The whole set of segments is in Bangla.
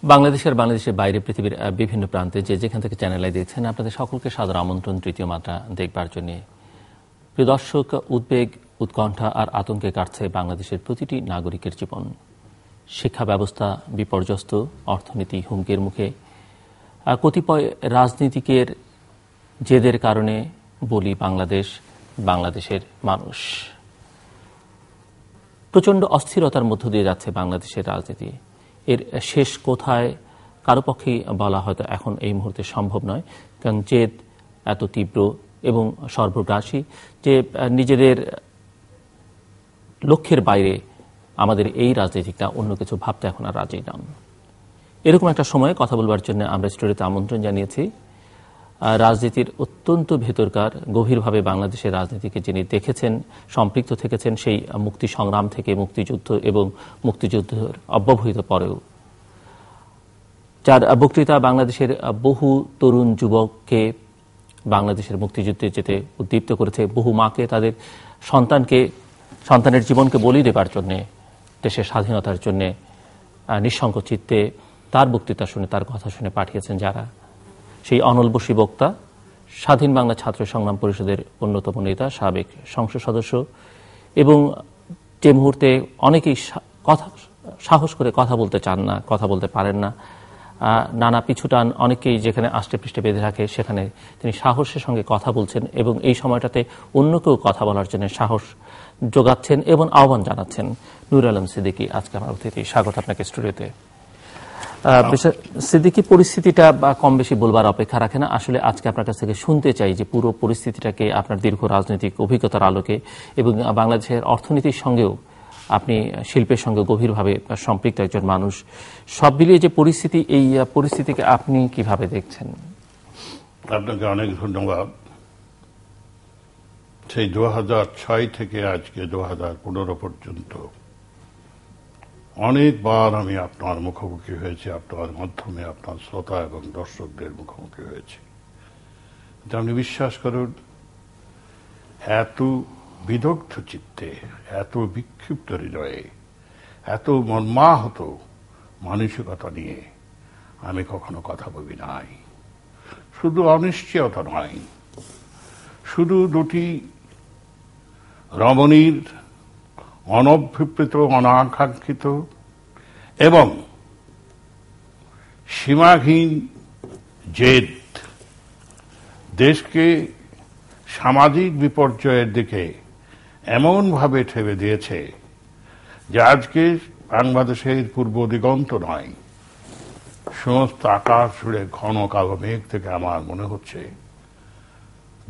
বাংলাদেশের বাইরে পৃথিবীর বিভিন্ন প্রান্তে যেখান থেকে চ্যানেল আই দেখছেন আপনাদের সকলকে সাদর আমন্ত্রণ তৃতীয় মাত্রা দেখবার জন্য। প্রিয় দর্শক, উদ্বেগ, উৎকণ্ঠা আর আতঙ্কে কাটছে বাংলাদেশের প্রতিটি নাগরিকের জীবন। শিক্ষা ব্যবস্থা বিপর্যস্ত, অর্থনীতি হুমকির মুখে, কতিপয় রাজনীতিকের জেদের কারণে বলি বাংলাদেশের মানুষ। প্রচণ্ড অস্থিরতার মধ্য দিয়ে যাচ্ছে বাংলাদেশের রাজনীতি। এর শেষ কোথায় কারো পক্ষেই বলা হয়তো এখন এই মুহূর্তে সম্ভব নয়, কারণ জেদ এত তীব্র এবং সর্বগ্রাসী যে নিজেদের লক্ষ্যের বাইরে আমাদের এই রাজনীতিকরা অন্য কিছু ভাবতে এখন আর রাজি নন। এরকম একটা সময়ে কথা বলবার জন্য আমরা স্টুডিওতে আমন্ত্রণ জানিয়েছি রাজনীতির অত্যন্ত ভেতরকার, গভীরভাবে বাংলাদেশের রাজনীতিকে যিনি দেখেছেন, সম্পৃক্ত থেকেছেন সেই মুক্তি সংগ্রাম থেকে মুক্তিযুদ্ধ এবং মুক্তিযুদ্ধের অব্যবহিত পরেও, যার বক্তৃতা বাংলাদেশের বহু তরুণ যুবককে বাংলাদেশের মুক্তিযুদ্ধে যেতে উদ্দীপ্ত করেছে, বহু মাকে তাদের সন্তানের জীবনকে বলি দেবার জন্য, দেশের স্বাধীনতার জন্য নিঃসঙ্ক চিত্তে তার বক্তৃতা শুনে, তার কথা শুনে পাঠিয়েছেন যারা, সেই অনল বসী বক্তা, স্বাধীন বাংলা ছাত্র সংগ্রাম পরিষদের অন্যতম নেতা, সাবেক সংসদ সদস্য, এবং যে মুহূর্তে অনেকেই সাহস করে কথা বলতে চান না, কথা বলতে পারেন না, নানা পিছুটান অনেকেই যেখানে আষ্টে পৃষ্ঠে বেঁধে রাখে, সেখানে তিনি সাহসের সঙ্গে কথা বলছেন এবং এই সময়টাতে অন্যকেও কথা বলার জন্য সাহস যোগাচ্ছেন এবং আহ্বান জানাচ্ছেন। নূর আলম সিদ্দিকী আজকে আমার অতিথি। স্বাগত আপনাকে স্টুডিওতে। সিদ্দিকী, পরিস্থিতিটা কম বেশি বলবার অপেক্ষা রাখে না। আসলে আজকে আপনার কাছ থেকে শুনতে চাই যে পুরো পরিস্থিতিটাকে আপনার দীর্ঘ রাজনৈতিক অভিজ্ঞতার আলোকে এবং বাংলাদেশের অর্থনীতির সঙ্গেও আপনি শিল্পের সঙ্গে গভীরভাবে সম্পৃক্ত একজন মানুষ, সব মিলিয়ে যে পরিস্থিতি, এই পরিস্থিতিকে আপনি কিভাবে দেখছেন? আপনাকে অনেক ধন্যবাদ। সেই 2006 থেকে আজকে 2015 পর্যন্ত অনেকবার আমি আপনার মুখোমুখি হয়েছি, আপনার মাধ্যমে আপনার শ্রোতা এবং দর্শকদের মুখোমুখি হয়েছি। আপনি বিশ্বাস করুন, এত বিদগ্ধ চিত্তে, এত বিক্ষিপ্ত হৃদয়ে, এত মর্মাহত মানসিকতা নিয়ে আমি কখনো কথা বলি নাই। শুধু অনিশ্চয়তা নয়, শুধু দুটি রমণীর অনভিপ্রেত, অনাকাঙ্ক্ষিত এবং সীমাহীন জেদ দেশকে সামাজিক বিপর্যয়ের দিকে এমনভাবে ঠেলে দিয়েছে যে আজকে বাংলাদেশের পূর্ব দিগন্ত নয়, সমস্ত আকাশ জুড়ে ঘন কালো মেঘ থেকে আমার মনে হচ্ছে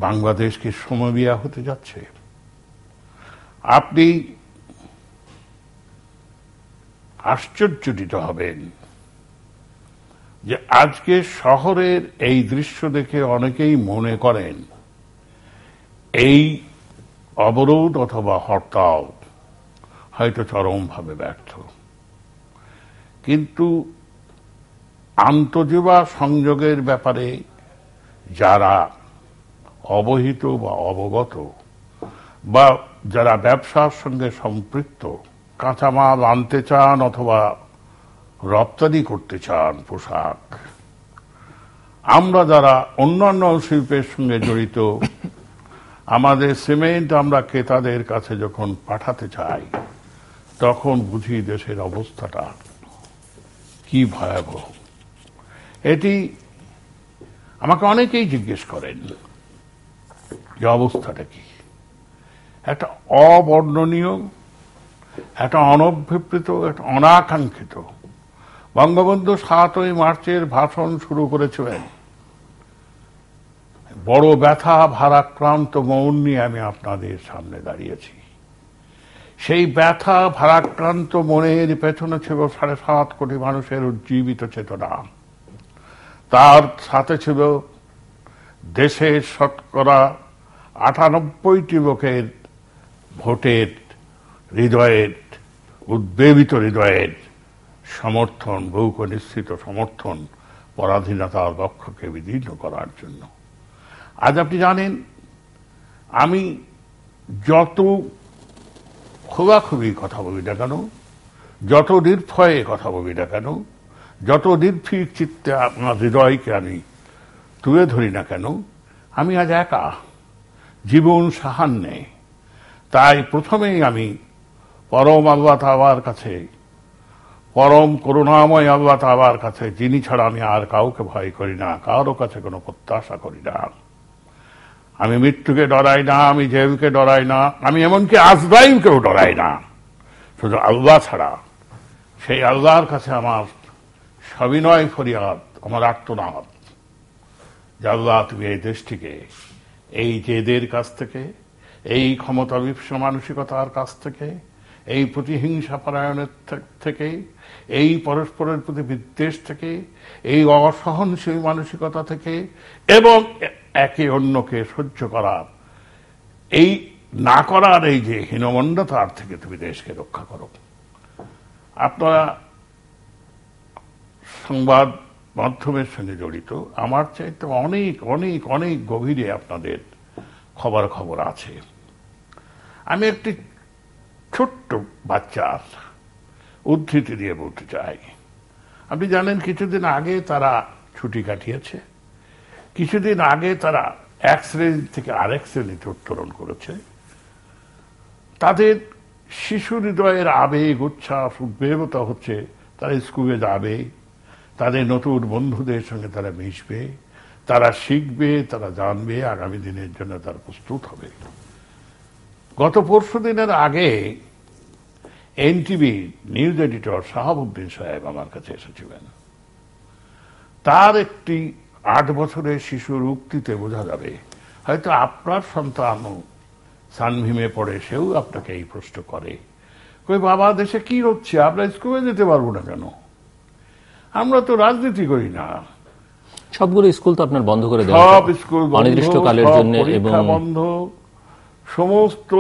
বাংলাদেশকে সমবিয়া হতে যাচ্ছে। আপনি আশ্চর্যজনিত হবেন যে আজকে শহরের এই দৃশ্য দেখে অনেকেই মনে করেন এই অবরোধ অথবা হরতাল হয়তো চরমভাবে ব্যর্থ, কিন্তু আন্তঃজীবা সংযোগের ব্যাপারে যারা অবহিত বা অবগত বা যারা ব্যবসার সঙ্গে সম্পৃক্ত, কাঁচামাল আনতে চান অথবা রপ্তানি করতে চান পোশাক, আমরা যারা অন্যান্য শিল্পের সঙ্গে জড়িত, আমাদের সিমেন্ট আমরা ক্রেতাদের কাছে যখন পাঠাতে চাই তখন বুঝি দেশের অবস্থাটা কি ভয়াবহ। এটি আমাকে অনেকেই জিজ্ঞেস করেন যে অবস্থাটা কি। একটা অবর্ণনীয়, একটা অনভিপ্রেত, একটা অনাকাঙ্ক্ষিত। বঙ্গবন্ধু 7ই মার্চের ভাষণ শুরু করেছিলেন, বড় ব্যথা ভারাক্রান্ত মন নিয়ে আমি আপনাদের সামনে দাঁড়িয়েছি। সেই ব্যথা ভারাক্রান্ত মনের পেছনে ছিল 7.5 কোটি মানুষের উজ্জীবিত চেতনা, তার সাথে ছিল দেশের শতকরা 98টি লোকের ভোটের হৃদয়ের, উদ্বেলিত হৃদয়ের সমর্থন, বহু নিশ্চিত সমর্থন পরাধীনতার লক্ষ্যকে বিদীর্ণ করার জন্য। আজ আপনি জানেন, আমি যত খোলাখুলি কথা বলি না কেন, যত নির্ভয়ে কথা বলি না কেন, যত নির্ভীক চিত্তে আপনার হৃদয়কে আমি তুলে ধরি না কেন, আমি আজ একা, জীবন সাহান্যে। তাই প্রথমেই আমি পরম আল্লাহ তাআলার কাছে, পরম করুণাময় আল্লাহ তাআলার কাছে, যিনি ছাড়া আমি আর কাউকে ভয় করি না, কারো কাছে কোনো প্রত্যাশা করি না। আমি মৃত্যুকে ডরাই না, আমি জেলকে ডরাই না, আমি এমনকি আজরাইলকেও ডরাই না, শুধু আল্লাহ ছাড়া। সেই আল্লাহর কাছে আমার সবিনয় ফরিয়াদ, আমার আর্তনাদ যে আল্লাহ, তুমি এই দেশটিকে এই জেদের কাছ থেকে, এই ক্ষমতা বিপ্স মানসিকতার কাছ থেকে, এই প্রতিহিংসা পরায়ণের থেকে, এই পরস্পরের প্রতি বিদ্বেষ থেকে, এই অসহনশীল মানসিকতা থেকে, এবং একে অন্যকে সহ্য করার, এই না করার এই যে হীনমন্যতার থেকে তুমি দেশকে রক্ষা করো। আপনারা সংবাদ মাধ্যমের সঙ্গে জড়িত, আমার চাইতে অনেক অনেক অনেক গভীরে আপনাদের খবর আছে। আমি একটি ছোট্ট বাচ্চার উদ্ধৃতি দিয়ে বলতে চাই। আপনি জানেন, কিছুদিন আগে তারা ছুটি কাটিয়েছে, কিছুদিন আগে তারা এক শ্রেণী থেকে আরেক শ্রেণীতে উত্তরণ করেছে। তাদের শিশু হৃদয়ের আবেগ, উচ্ছ্বাস, উদ্বেগতা হচ্ছে তারা স্কুলে যাবে, তাদের নতুন বন্ধুদের সঙ্গে তারা মিশবে, তারা শিখবে, তারা জানবে, আগামী দিনের জন্য তারা প্রস্তুত হবে। গত পরশু দিনের আগে এনটিভি নিউজ এডিটর শাহাবুদ্দিন সাহেব আমার কাছে এসেছিলেন। তার একটি 8 বছরের শিশুর উক্তিতে বোঝা যাবে, হয়তো আপনার সন্তানও সানভীমে পড়ে, সেও আপনাকে এই প্রশ্ন করে, কই বাবা দেশে কি হচ্ছে, আমরা স্কুলে যেতে পারবো না কেন, আমরা তো রাজনীতি করি না। সবগুলো স্কুল তো আপনার বন্ধ করে দেওয়া, সব স্কুল অনির্দিষ্টকালের জন্য, এবং বন্ধ, সমস্ত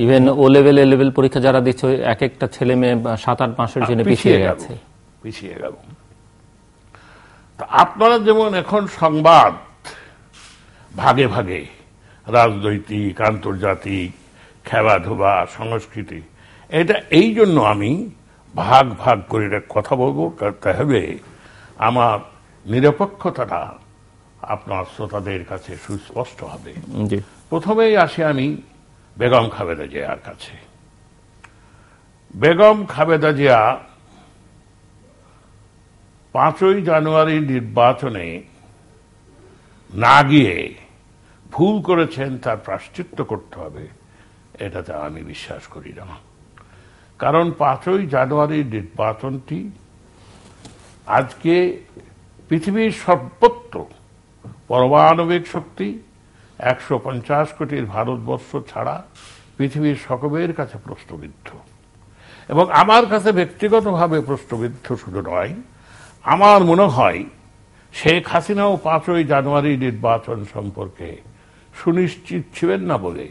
ইভেন ও লেভেল পরীক্ষা যারা দিচ্ছে, এক একটা ছেলে মেয়ে 7-8 মাসের জন্য পিছিয়ে গেল। আপনারা যেমন এখন সংবাদ ভাগে ভাগে, রাজনৈতিক, আন্তর্জাতিক, খেলাধুলা, সংস্কৃতি, এটা এই জন্য আমি ভাগ ভাগ করে কথা বলবো, তাহলে আমার নিরপেক্ষতাটা আপনার শ্রোতাদের কাছে সুস্পষ্ট হবে। প্রথমেই আসি আমি বেগম খালেদা জিয়ার কাছে। বেগম খালেদা জিয়া 5ই জানুয়ারি নির্বাচনে না গিয়ে ভুল করেছেন, তার প্রায়শ্চিত্ত করতে হবে, এটাতে আমি বিশ্বাস করি না। কারণ 5ই জানুয়ারির নির্বাচনটি আজকে পৃথিবীর সর্বত্র পারমাণবিক শক্তি 150 কোটির ভারতবর্ষ ছাড়া পৃথিবীর সকলের কাছে প্রশ্নবিদ্ধ, এবং আমার কাছে ব্যক্তিগতভাবে প্রশ্নবিদ্ধ শুধু নয়, আমার মনে হয় শেখ হাসিনাও 5ই জানুয়ারি নির্বাচন সম্পর্কে সুনিশ্চিত ছিলেন না বলে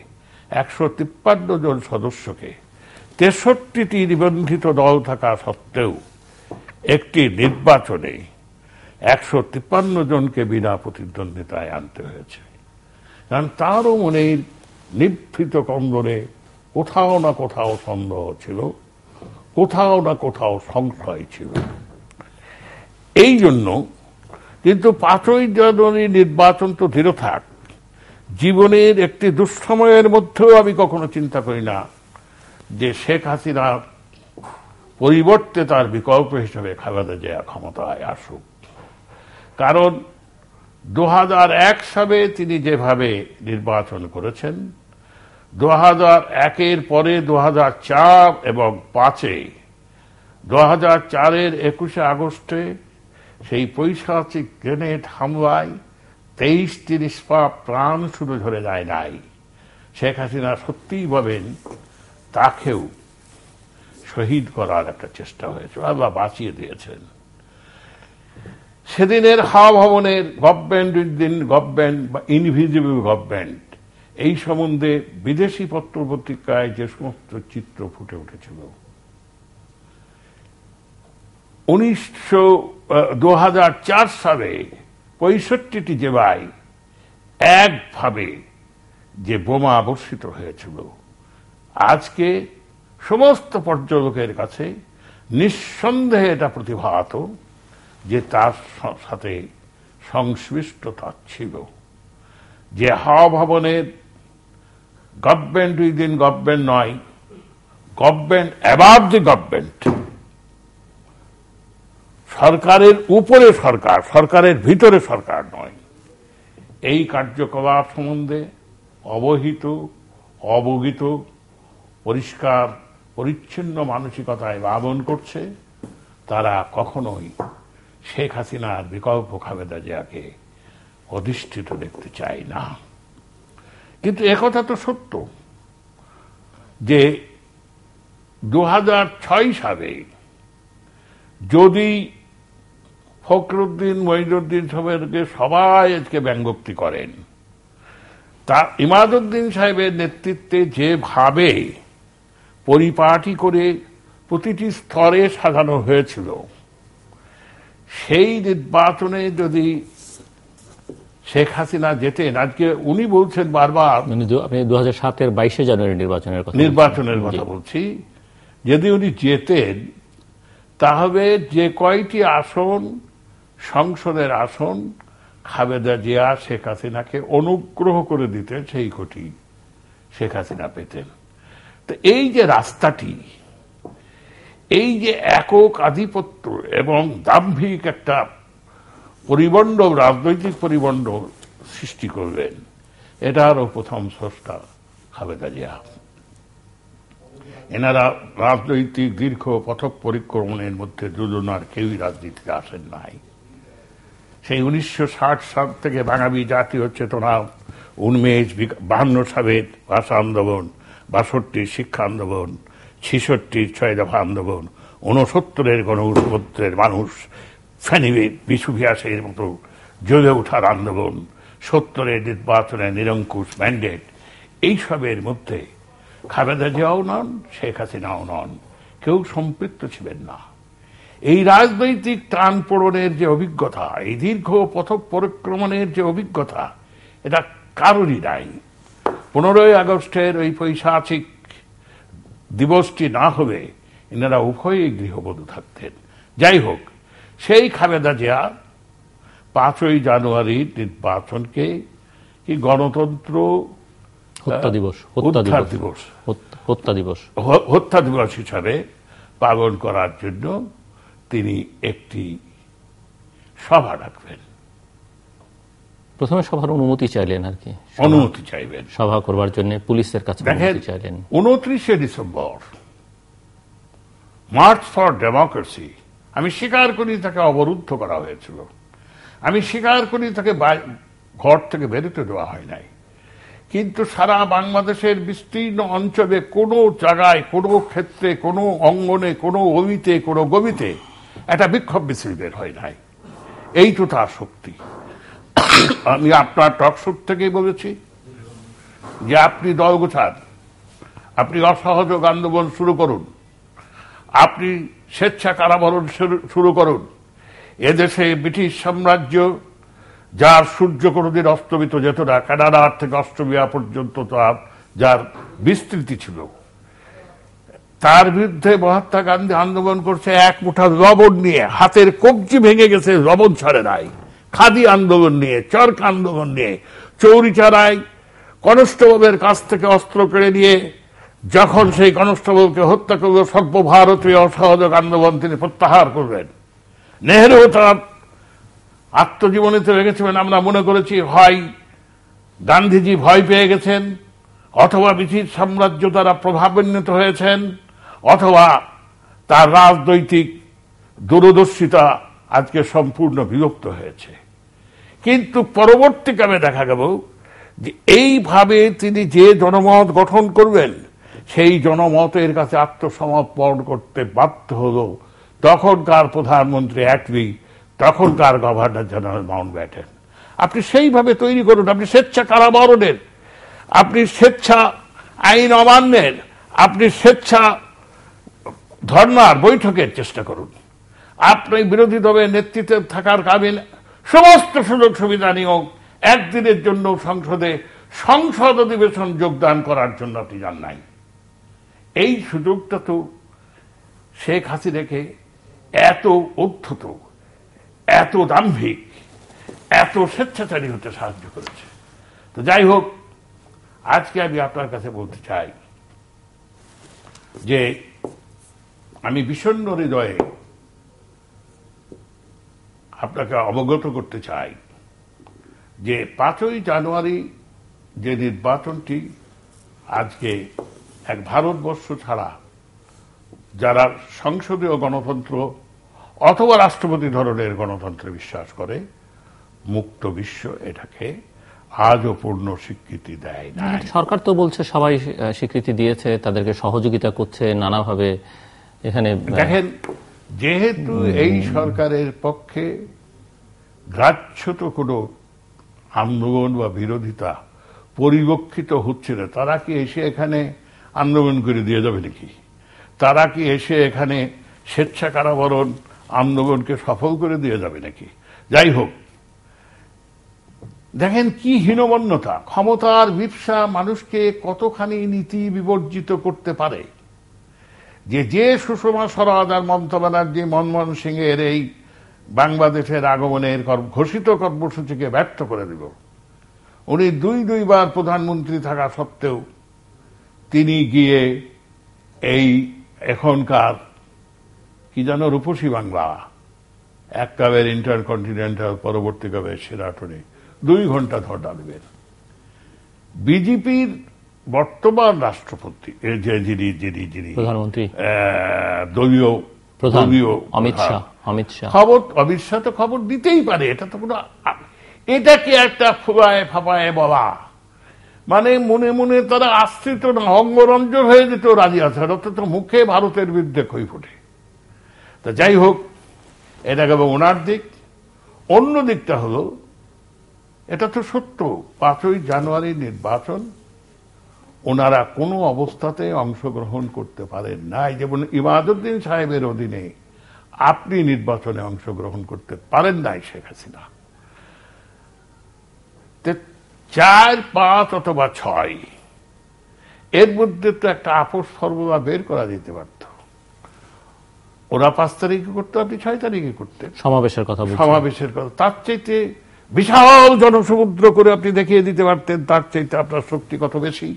153 জন সদস্যকে 63টি নিবন্ধিত দল থাকা সত্ত্বেও একটি নির্বাচনে 153 জনকে বিনা প্রতিদ্বন্দ্বিতায় আনতে হয়েছে। কারণ তারও মনের নিভৃত কন্দরে কোথাও না কোথাও সন্দেহ ছিল, কোথাও না কোথাও সংশয় ছিল। এই জন্য কিন্তু 5ই জানুয়ারি নির্বাচন তো দৃঢ় থাক, জীবনের একটি দুঃসময়ের মধ্যেও আমি কখনো চিন্তা করি না যে শেখ হাসিনার পরিবর্তে তার বিকল্প হিসেবে খালেদা জিয়া ক্ষমতায় আসুক। কারণ 2001 সালে তিনি যেভাবে নির্বাচন করেছেন, 2001-এর পরে 2004 এবং 5-এ, 2004-এর 21শে আগস্টে সেই পৈশাচিক গ্রেনেড হামলায় 23-30 প্রাণ শুধু ঝরে যায় নাই। শেখ হাসিনা সত্যিই বলেন তাকেও শহীদ করার একটা চেষ্টা হয়েছে, আল্লাহ বাঁচিয়ে দিয়েছেন। সেদিনের হাওয়া ভবনের গভর্নমেন্ট উইদিন গভর্নমেন্ট বা ইনভিজিবল গভর্নমেন্ট, এই সম্বন্ধে বিদেশি পত্রপত্রিকায় যে সমস্ত চিত্র ফুটে উঠেছিল, 2004 সালে 65টি জেলায় একভাবে যে বোমা বর্ষিত হয়েছিল, আজকে সমস্ত পর্যটকের কাছে নিঃসন্দেহে এটা প্রতিভাত যে তার সাথে সংশ্লিষ্টতা ছিল, যে হাওয়া ভবনের গভর্নমেন্ট উইদিন গভর্নমেন্ট নয়, গভর্নমেন্ট অ্যাবাভ দি গভর্নমেন্ট, সরকারের উপরে সরকার, সরকারের ভিতরে সরকার নয়, এই কার্যকলাপ সম্বন্ধে অবহিত, অবগত, পরিষ্কার পরিচ্ছন্ন মানসিকতায় লালন করছে, তারা কখনোই শেখ হাসিনার বিকল্প খালেদা জিয়াকে অধিষ্ঠিত দেখতে চায় না। কিন্তু একথা তো সত্য যে 2006 সালে যদি ফখরুদ্দিন মঈনুদ্দিন সাহেবকে সবাই আজকে ব্যঙ্গোক্তি করেন, তা ইমাদউদ্দিন সাহেবের নেতৃত্বে যেভাবে পরিপাটি করে প্রতিটি স্তরে সাজানো হয়েছিল, সেই নির্বাচনে যদি শেখ হাসিনা যেতেন, আজকে উনি বলছেন বারবার, আপনি 2007-এর 22শে জানুয়ারি নির্বাচনের কথা বলছি, যদি উনি যেতেন তাহলে যে কয়টি আসন, সংসদের আসন খালেদা জিয়া শেখ হাসিনাকে অনুগ্রহ করে দিতেন, সেই কোটি শেখ হাসিনা পেতেন। তো এই যে রাস্তাটি, এই যে একক আধিপত্য এবং দাম্ভিক একটা পরিমণ্ডল, রাজনৈতিক পরিমণ্ডল সৃষ্টি করবেন, এটারও প্রথম স্রষ্টা খালেদা জিয়া। এনারা রাজনৈতিক দীর্ঘ পথক পরিক্রমণের মধ্যে দুজনার কেউই রাজনীতিতে আসেন নাই। সেই 1960 সাল থেকে বাঙালি জাতীয় চেতনা উন্মেষ, 52 সালের ভাষা আন্দোলন, 62 শিক্ষা আন্দোলন, 66 6 দফা আন্দোলন, 69-এর গণঅভ্যুত্থানের মানুষ ফেনীতে বিশুভিয়াসের মতো জ্বলে ওঠার আন্দোলন, 70-এর নির্বাচনের নিরঙ্কুশ ম্যান্ডেট, এইসবের মধ্যে খালেদা জিয়াও নন, শেখ হাসিনাও নন, কেউ সম্পৃক্ত ছিলেন না। এই রাজনৈতিক টানপোড়েনের যে অভিজ্ঞতা, এই দীর্ঘ পথক পরিক্রমণের যে অভিজ্ঞতা, এটা কারোরই নাই। 15ই আগস্টের ওই পৈশাচিক দিবসটি না হবে এনারা উভয়ই গৃহবধূ থাকতেন। যাই হোক, সেই খালেদা জিয়া 5ই জানুয়ারির নির্বাচনকে কি গণতন্ত্র হত্যা দিবস হিসাবে পালন করার জন্য তিনি একটি সভা ডাকবেন। প্রথমে সভার অনুমতি চাইলেন, আর কি অনুমতি চাইবেন সভা করবার জন্য, পুলিশের কাছে অনুমতি চাইলেন। 29শে ডিসেম্বর, মার্চ ফর ডেমোক্রেসি, আমি স্বীকার করি তাকে অবরুদ্ধ করা হয়েছিল, আমি স্বীকার করি তাকে ঘর থেকে বেরোতে দেওয়া হয় নাই, কিন্তু সারা বাংলাদেশের বিস্তীর্ণ অঞ্চলে কোনো জায়গায়, কোনো ক্ষেত্রে, কোনো অঙ্গনে, কোনো অভিতে, কোনো গবিতে একটা বিক্ষোভ মিছিল বের হয় নাই। এই তো তার শক্তি। আমি আপনার টকশো থেকেই বলেছি যে আপনি দল গোছান, আপনি অসহযোগ আন্দোলন শুরু করুন, আপনি স্বেচ্ছা কারাবরণ শুরু করুন। এদেশে ব্রিটিশ সাম্রাজ্য, যার সূর্য কোনোদিন অস্তমিত যেত না, কানাডার থেকে অস্ট্রেলিয়া পর্যন্ত যার বিস্তৃতি ছিল, তার বিরুদ্ধে মহাত্মা গান্ধী আন্দোলন করছে এক মুঠা লবণ নিয়ে, হাতের কবজি ভেঙে গেছে, লবণ ছাড়ে নাই। খাদি আন্দোলন নিয়ে, চরকা আন্দোলন নিয়ে, চৌরিচারায় কনস্টেবলের কাছ থেকে অস্ত্র কেড়ে নিয়ে যখন সেই কনস্টেবলকে হত্যা করল, সর্বভারতীয় অসহযোগ আন্দোলন তিনি প্রত্যাহার করবেন। নেহেরু তার আত্মজীবনীতে রেখেছিলেন, আমরা মনে করেছি হয় গান্ধীজি ভয় পেয়ে গেছেন, অথবা ব্রিটিশ সাম্রাজ্য দ্বারা প্রভাবান্বিত হয়েছেন, অথবা তার রাজনৈতিক দূরদর্শিতা আজকে সম্পূর্ণ বিলুপ্ত হয়েছে। কিন্তু পরবর্তীকালে দেখা গেল যে এইভাবে তিনি যে জনমত গঠন করবেন, সেই জনমতের কাছে আত্মসমর্পণ করতে বাধ্য হল তখনকার প্রধানমন্ত্রী অ্যাটলি, তখনকার গভর্নর জেনারেল মাউন্টব্যাটেন। আপনি সেইভাবে তৈরি করুন, আপনি স্বেচ্ছা কারাবরণের, আপনি স্বেচ্ছা আইন অমান্যের, আপনি স্বেচ্ছা ধর্নার বৈঠকের চেষ্টা করুন, আপনি বিরোধী দলের নেতৃত্বে থাকার কাবিল সমস্ত সুযোগ সুবিধা নিয়োগ, একদিনের জন্য সংসদ অধিবেশন যোগদান করার জন্য আপনি যান নাই। এই সুযোগটা তো শেখ হাসিনাকে এত উদ্ধত, এত দাম্ভিক, এত স্বেচ্ছাচারী হতে সাহায্য করেছে। তো যাই হোক, আজকে আমি আপনার কাছে বলতে চাই যে আমি বিষণ্ণ হৃদয়ে আপনাকে অবগত করতে চাই যে 5ই জানুয়ারি যে নির্বাচনটি আজকে এক ভারতবর্ষ ছাড়া যারা সংসদীয় গণতন্ত্র অথবা রাষ্ট্রপতি ধরনের গণতন্ত্রে বিশ্বাস করে, মুক্ত বিশ্ব এটাকে আজও পূর্ণ স্বীকৃতি দেয় না। সরকার তো বলছে সবাই স্বীকৃতি দিয়েছে, তাদেরকে সহযোগিতা করছে নানাভাবে। এখানে দেখেন, যেহেতু এই সরকারের পক্ষে গ্রাহ্য তো কোনো আন্দোলন বা বিরোধিতা পরিলক্ষিত হচ্ছে না, তারা কি এসে এখানে আন্দোলন করে দিয়ে যাবে নাকি? তারা কি এসে এখানে স্বেচ্ছা কারাবরণ আন্দোলনকে সফল করে দিয়ে যাবে নাকি? যাই হোক, দেখেন কি হীনমন্যতা, ক্ষমতার বিপসা মানুষকে কতখানি নীতি বিবর্জিত করতে পারে। যে সুষমা স্বরাজ আর মমতা ব্যানার্জি মনমোহন সিং এর এই বাংলাদেশের আগমনের ঘোষিত কর্মসূচিকে ব্যর্থ করে দিল। উনি দুইবার প্রধানমন্ত্রী থাকা সত্ত্বেও তিনি গিয়ে এই এখনকার কি যেন রূপসী বাংলা, এক কাবের ইন্টারকন্টিনেন্টাল, পরবর্তী কাবের সেরাটনে 2 ঘন্টা ধর্ণা দেবেন। বিজেপির বর্তমান রাষ্ট্রপতি যিনি প্রধানমন্ত্রী দলীয় অমিত শাহ তো খবর দিতেই পারে, এটা তো কোনো, এটাকে একটা ফাপায়ে বলা মানে মনে মনে তারা আশ্রিত না, অঙ্গরঞ্জন হয়ে যেত রাজি আছে, অথচ মুখে ভারতের বিরুদ্ধে খই ফোটে। তা যাই হোক, এটা গেল ওনার দিক। অন্য দিকটা হলো, এটা তো সত্য 5ই জানুয়ারি নির্বাচন ওনারা কোনো অবস্থাতে অংশগ্রহণ করতে পারেন নাই। যেমন ইমাদউদ্দিন সাহেবের অধীনে আপনি নির্বাচনে অংশগ্রহণ করতে পারেন নাই শেখ হাসিনা। 4, 5 অথবা 6 এর মধ্যে তো একটা আপোষ ফর্মুলা বের করা যেতে পারত। ওরা 5 তারিখে করতো, আপনি 6 তারিখে করতেন সমাবেশের কথা। তার চাইতে বিশাল জনসমুদ্র করে আপনি দেখিয়ে দিতে পারতেন। তার চাইতে আপনার শক্তি কত বেশি,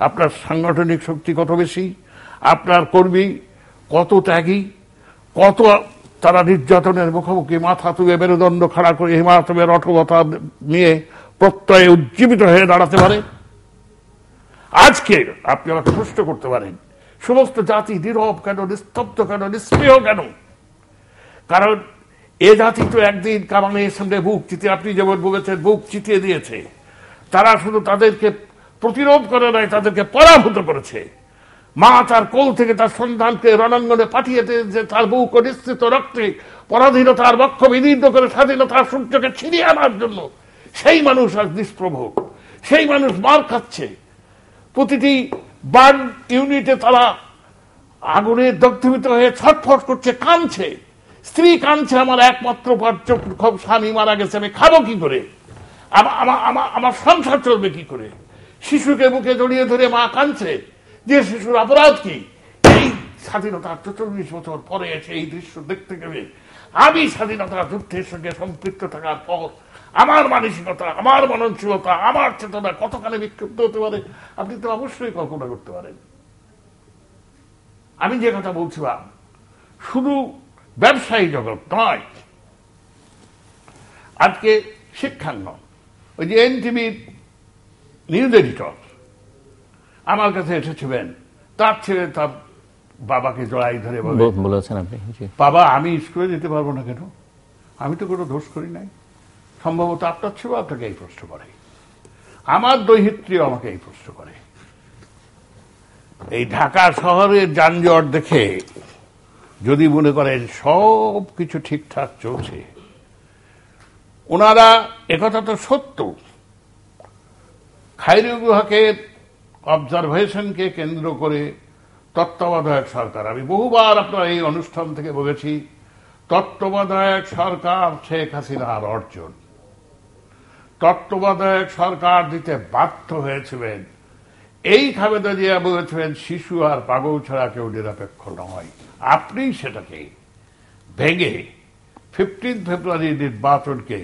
আপনার সাংগঠনিক শক্তি কত বেশি, আপনার কর্মী কত ত্যাগী, কত তারা নির্যাতনের মুখোমুখি মাথা তুলে মেরুদণ্ড খাড়া করে হিমাচলের অটলতা নিয়ে প্রত্যয়ে উজ্জীবিত হয়ে দাঁড়াতে পারে। আজকে আপনি আমাকে প্রশ্ন করতে পারেন, সমস্ত জাতি নীরব কেন, নিস্তব্ধ কেন, নিষ্ক্রিয় কেন? কারণ এ জাতি তো একদিন কামানের সামনে বুক চিতিয়ে, আপনি যেমন বলেছেন বুক চিতিয়ে দিয়েছে। তারা শুধু তাদেরকে প্রতিরোধ করে নাই, তাদেরকে পরাভূত করেছে। মা তার কোল থেকে তার সন্তানকে রণাঙ্গনে পাঠিয়ে দিয়েছে, তার বুক নিশ্চিত রক্তে পরাধীনতার বক্ষ বিদীর্ণ করে স্বাধীনতার সূর্যকে ছিনিয়ে আনার জন্য। সেই মানুষ আজ নিষ্প্রভ, সেই মানুষ মার খাচ্ছে। প্রতিটি বার্ন ইউনিটে তারা আগুনে দগ্ধীভূত হয়ে ছটফট করছে, কাঁদছে। স্ত্রী কাঁদছে, আমার একমাত্র স্বামী মারা গেছে, আমি খাবো কি করে, আমার সংসার চলবে কি করে? শিশুকে বুকে জড়িয়ে ধরে মা কাঁদছে, যে শিশুর অপরাধ কি? এই স্বাধীনতার 44 বছর পরে এসে এই দৃশ্য দেখতে গেলে আমি স্বাধীনতা যুদ্ধের সঙ্গে সম্পৃক্ত থাকার পর আমার মানসিকতা, আমার মননশীলতা, আমার চেতনা কতখানি বিক্ষিপ্ত হতে পারে আপনি তো অবশ্যই কল্পনা করতে পারেন। আমি যে কথা বলছিলাম, শুধু ব্যবসায়ী জগৎ নয়, আজকে শিক্ষাঙ্গন, ওই যে এনটিভির নিউজ এডিটর আমার কাছে এসেছিলেন, তার ছেলে তার বাবাকে জড়াই ধরে বলেছেন, আপনি বাবা আমি স্কুলে যেতে পারবো না কেন? আমি তো কোনো দোষ করি নাই। সম্ভবত আপনার ছেলে আপনাকে এই প্রশ্ন করে, আমার দৈহিত্রী আমাকে এই প্রশ্ন করে। এই ঢাকা শহরের যানজট দেখে যদি মনে করেন সব কিছু ঠিকঠাক চলছে, ওনারা একথা তো সত্য। খায়রুল হকের অবজারভেশনকে কেন্দ্র করে তত্ত্বাবধায়ক সরকার, আমি বহুবার আপনার এই অনুষ্ঠান থেকে বলেছি, তত্ত্বাবধায়ক সরকার শেখ হাসিনার অর্জন। তত্ত্বাবধায়ক সরকার দিতে বাধ্য হয়েছিলেন। এই খালেদা জিয়া বলেছিলেন শিশু আর পাগল ছাড়া কেউ নিরপেক্ষ নয়। আপনি সেটাকে ভেঙে 15 ফেব্রুয়ারি নির্বাচনকে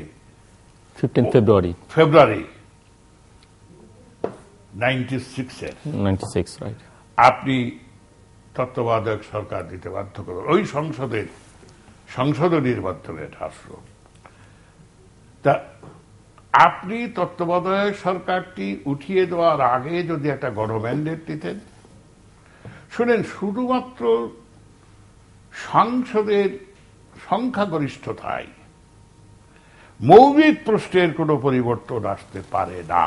15 ফেব্রুয়ারি 96-এর 96, রাইট। আপনি তত্ত্বাবধায়ক সরকার দিতে বাধ্য করবেন। ওই সংশোধনীর মাধ্যমে এটা আসলো। তা আপনি তত্ত্বাবধায়ক সরকারটি উঠিয়ে দেওয়ার আগে যদি একটা গণম্যান্ডেট দিতেন, শুনেন, শুধুমাত্র সংসদের সংখ্যাগরিষ্ঠতায় মৌলিক প্রশ্নের কোনো পরিবর্তন আসতে পারে না।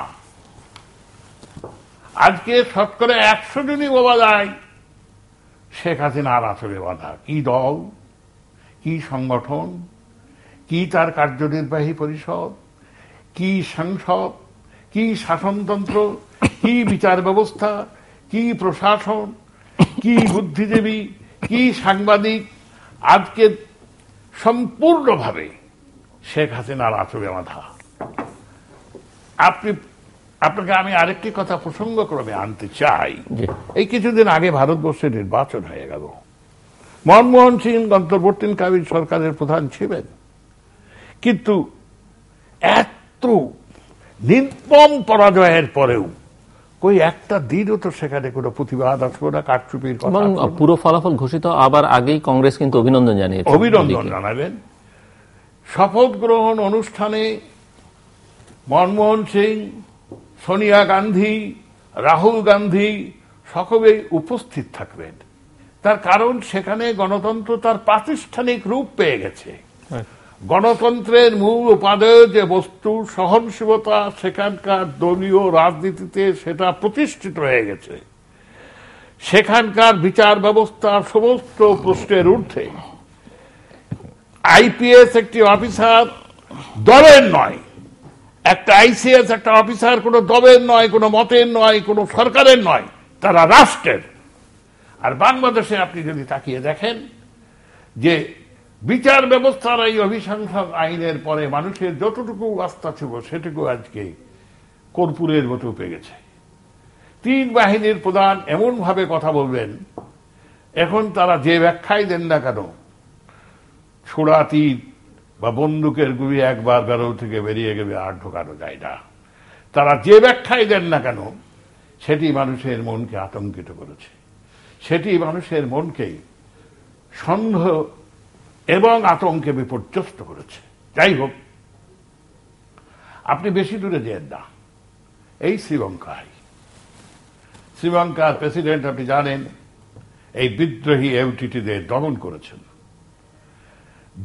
আজকে শতকরা 100 জনই বলা যায় শেখ হাসিনার আঁচলে বাঁধা। কি দল, কি সংগঠন, কি তার কার্যনির্বাহী পরিষদ, কি সংসদ, কি শাসনতন্ত্র, কি বিচার ব্যবস্থা, কি প্রশাসন, কি বুদ্ধিজীবী, কি সাংবাদিক, আজকে সম্পূর্ণভাবে শেখ হাসিনার আঁচলে বাঁধা। আপনাকে আমি আরেকটি কথা প্রসঙ্গক্রমে আনতে চাই। এই কিছুদিন আগে ভারতবর্ষে নির্বাচন হয়ে গেল। মনমোহন সিং অন্তর্বর্তীকালীন সরকারের প্রধান ছিলেন, কিন্তু এত নির্মম পরাজয়ের পরেও কই একটা দিনও তো সেখানে কোনো প্রতিবাদ আসলো না, কারচুপির কথা। পুরো ফলাফল ঘোষিত আবার আগেই কংগ্রেস কিন্তু অভিনন্দন জানিয়েছে। অভিনন্দন জানাবেন। শপথ গ্রহণ অনুষ্ঠানে মনমোহন সিং, সোনিয়া গান্ধী, রাহুল গান্ধী সকলেই উপস্থিত থাকবেন। তার কারণ সেখানে গণতন্ত্র তার প্রাতিষ্ঠানিক রূপ পেয়ে গেছে। গণতন্ত্রের মূল উপাদেয় যে বস্তু সহনশীলতা, সেখানকার দলীয় রাজনীতিতে সেটা প্রতিষ্ঠিত হয়ে গেছে। সেখানকার বিচার ব্যবস্থা সমস্ত প্রশ্নের ঊর্ধ্বে। আইপিএস একটি অফিসার দলের নয়, একটা আইসিএস একটা অফিসার কোনো দলের নয়, কোনো মতের নয়, কোনো সরকারের নয়, তারা রাষ্ট্রের। আর বাংলাদেশে আপনি যদি তাকিয়ে দেখেন যে বিচার ব্যবস্থার এই অভিশংসন আইনের পরে মানুষের যতটুকু আস্থা ছিল সেটুকু আজকে কর্পূরের মতো পেয়ে গেছে। 3 বাহিনীর প্রধান এমন ভাবে কথা বলবেন, এখন তারা যে ব্যাখ্যাই দেন না কেন, ছোড়া তীর বা বন্দুকের গুলি একবার ব্যারল থেকে বেরিয়ে গেলে আর ঢোকানো যায় না। তারা যে ব্যাখ্যাই দেন না কেন সেটি মানুষের মনকে আতঙ্কিত করেছে, সেটি মানুষের মনকে সন্দেহ এবং আতঙ্কে বিপর্যস্ত করেছে। যাই হোক, আপনি বেশি দূরে যেন না, এই শ্রীলঙ্কার প্রেসিডেন্ট আপনি জানেন এই বিদ্রোহী এলটিটিদের দমন করেছেন।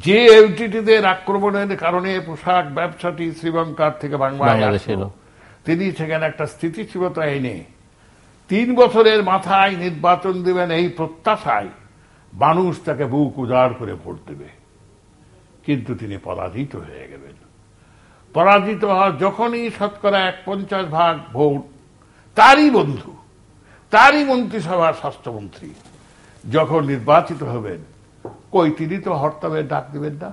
যে এলটিটিদের আক্রমণের কারণে পোশাক ব্যবসাটি শ্রীলঙ্কার থেকে বাংলাদেশে এলো, তিনি সেখানে একটা স্থিতিশীলতা এনে 3 বছরের মাথায় নির্বাচন দেবেন এই প্রত্যাশায় মানুষ তাকে বুক উজাড় করে ভোট দেবে। কিন্তু তিনি পরাজিত হয়ে গেলেন। পরাজিত হওয়ার যখনই শতকরা 51% ভোট তারই বন্ধু, তারই মন্ত্রিসভার স্বাস্থ্যমন্ত্রী যখন নির্বাচিত হবেন, কই তিনি তো হরতালের ডাক দিবেন না,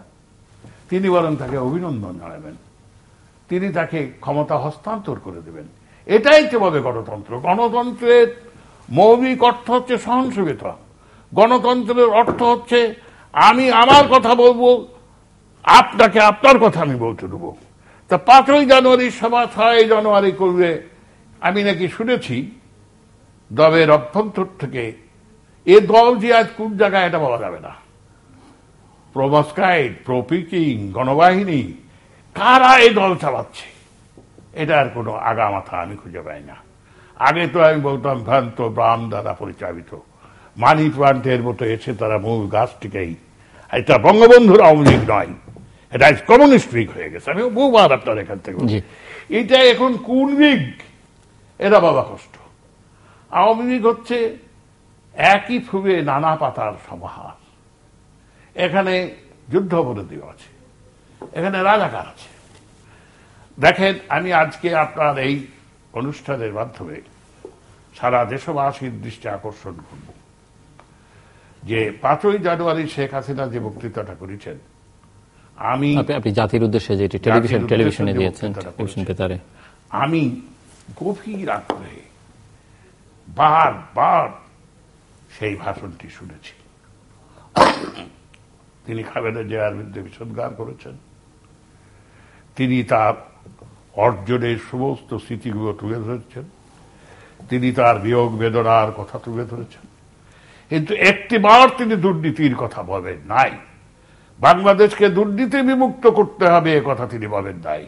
তিনি বরং তাকে অভিনন্দন জানাবেন, তিনি তাকে ক্ষমতা হস্তান্তর করে দেবেন। এটাই তো বলে গণতন্ত্র। গণতন্ত্রের মৌলিক অর্থ হচ্ছে সহনশীলতা। গণতন্ত্রের অর্থ হচ্ছে আমি আমার কথা বলবো, আপনাকে আপনার কথা আমি বলতে দেবো। তা 5ই জানুয়ারির সভা 6 জানুয়ারি করবে, আমি নাকি শুনেছি দলের অভ্যন্তর থেকে। এ দল যে আজ কোন জায়গায় এটা বলা যাবে না। প্রবস্কাইড, প্রপিকিং, গণবাহিনী, কারা এই দল চালাচ্ছে এটার কোনো আগা মাথা আমি খুঁজে পাই না। আগে তো আমি বলতাম ভ্রান্ত ব্রাহ্ম দ্বারা পরিচালিত, মানি প্লান্টের মতো এসে তারা মূল গাছটিকেই, এটা বঙ্গবন্ধুর আওয়ামী লীগ নয়, এটা কমিউনিস্ট লীগ হয়ে গেছে। আমি বহুবার আপনার এখান থেকে, এটা এখন কোন লীগ এটা বাবা কষ্ট। আওয়ামী লীগ হচ্ছে একই ফুলে নানা পাতার সমাহার। এখানে যুদ্ধাপরাধী আছে, এখানে রাজাকার আছে। দেখেন, আমি আজকে আপনার এই অনুষ্ঠানের মাধ্যমে সারা দেশবাসীর দৃষ্টি আকর্ষণ করব যে 5ই জানুয়ারি শেখ হাসিনা যে বক্তৃতাটা করেছেন, আপনি জাতির উদ্দেশ্যে যেটি টেলিভিশনে দিয়েছেন, আমি গভীর আগ্রহে বারবার সেই ভাষণটি শুনেছি। তিনি খালেদা জিয়ার বিরুদ্ধে বিষোদ্গার করেছেন, তিনি তার অর্জনের সমস্ত স্মৃতিগুলো তুলে ধরেছেন, তিনি তার বিয়োগ বেদনার কথা তুলে ধরেছেন, কিন্তু একটিবার তিনি দুর্নীতির কথা বলেন নাই। বাংলাদেশকে দুর্নীতি বিমুক্ত করতে হবে এ কথা তিনি বলেন নাই।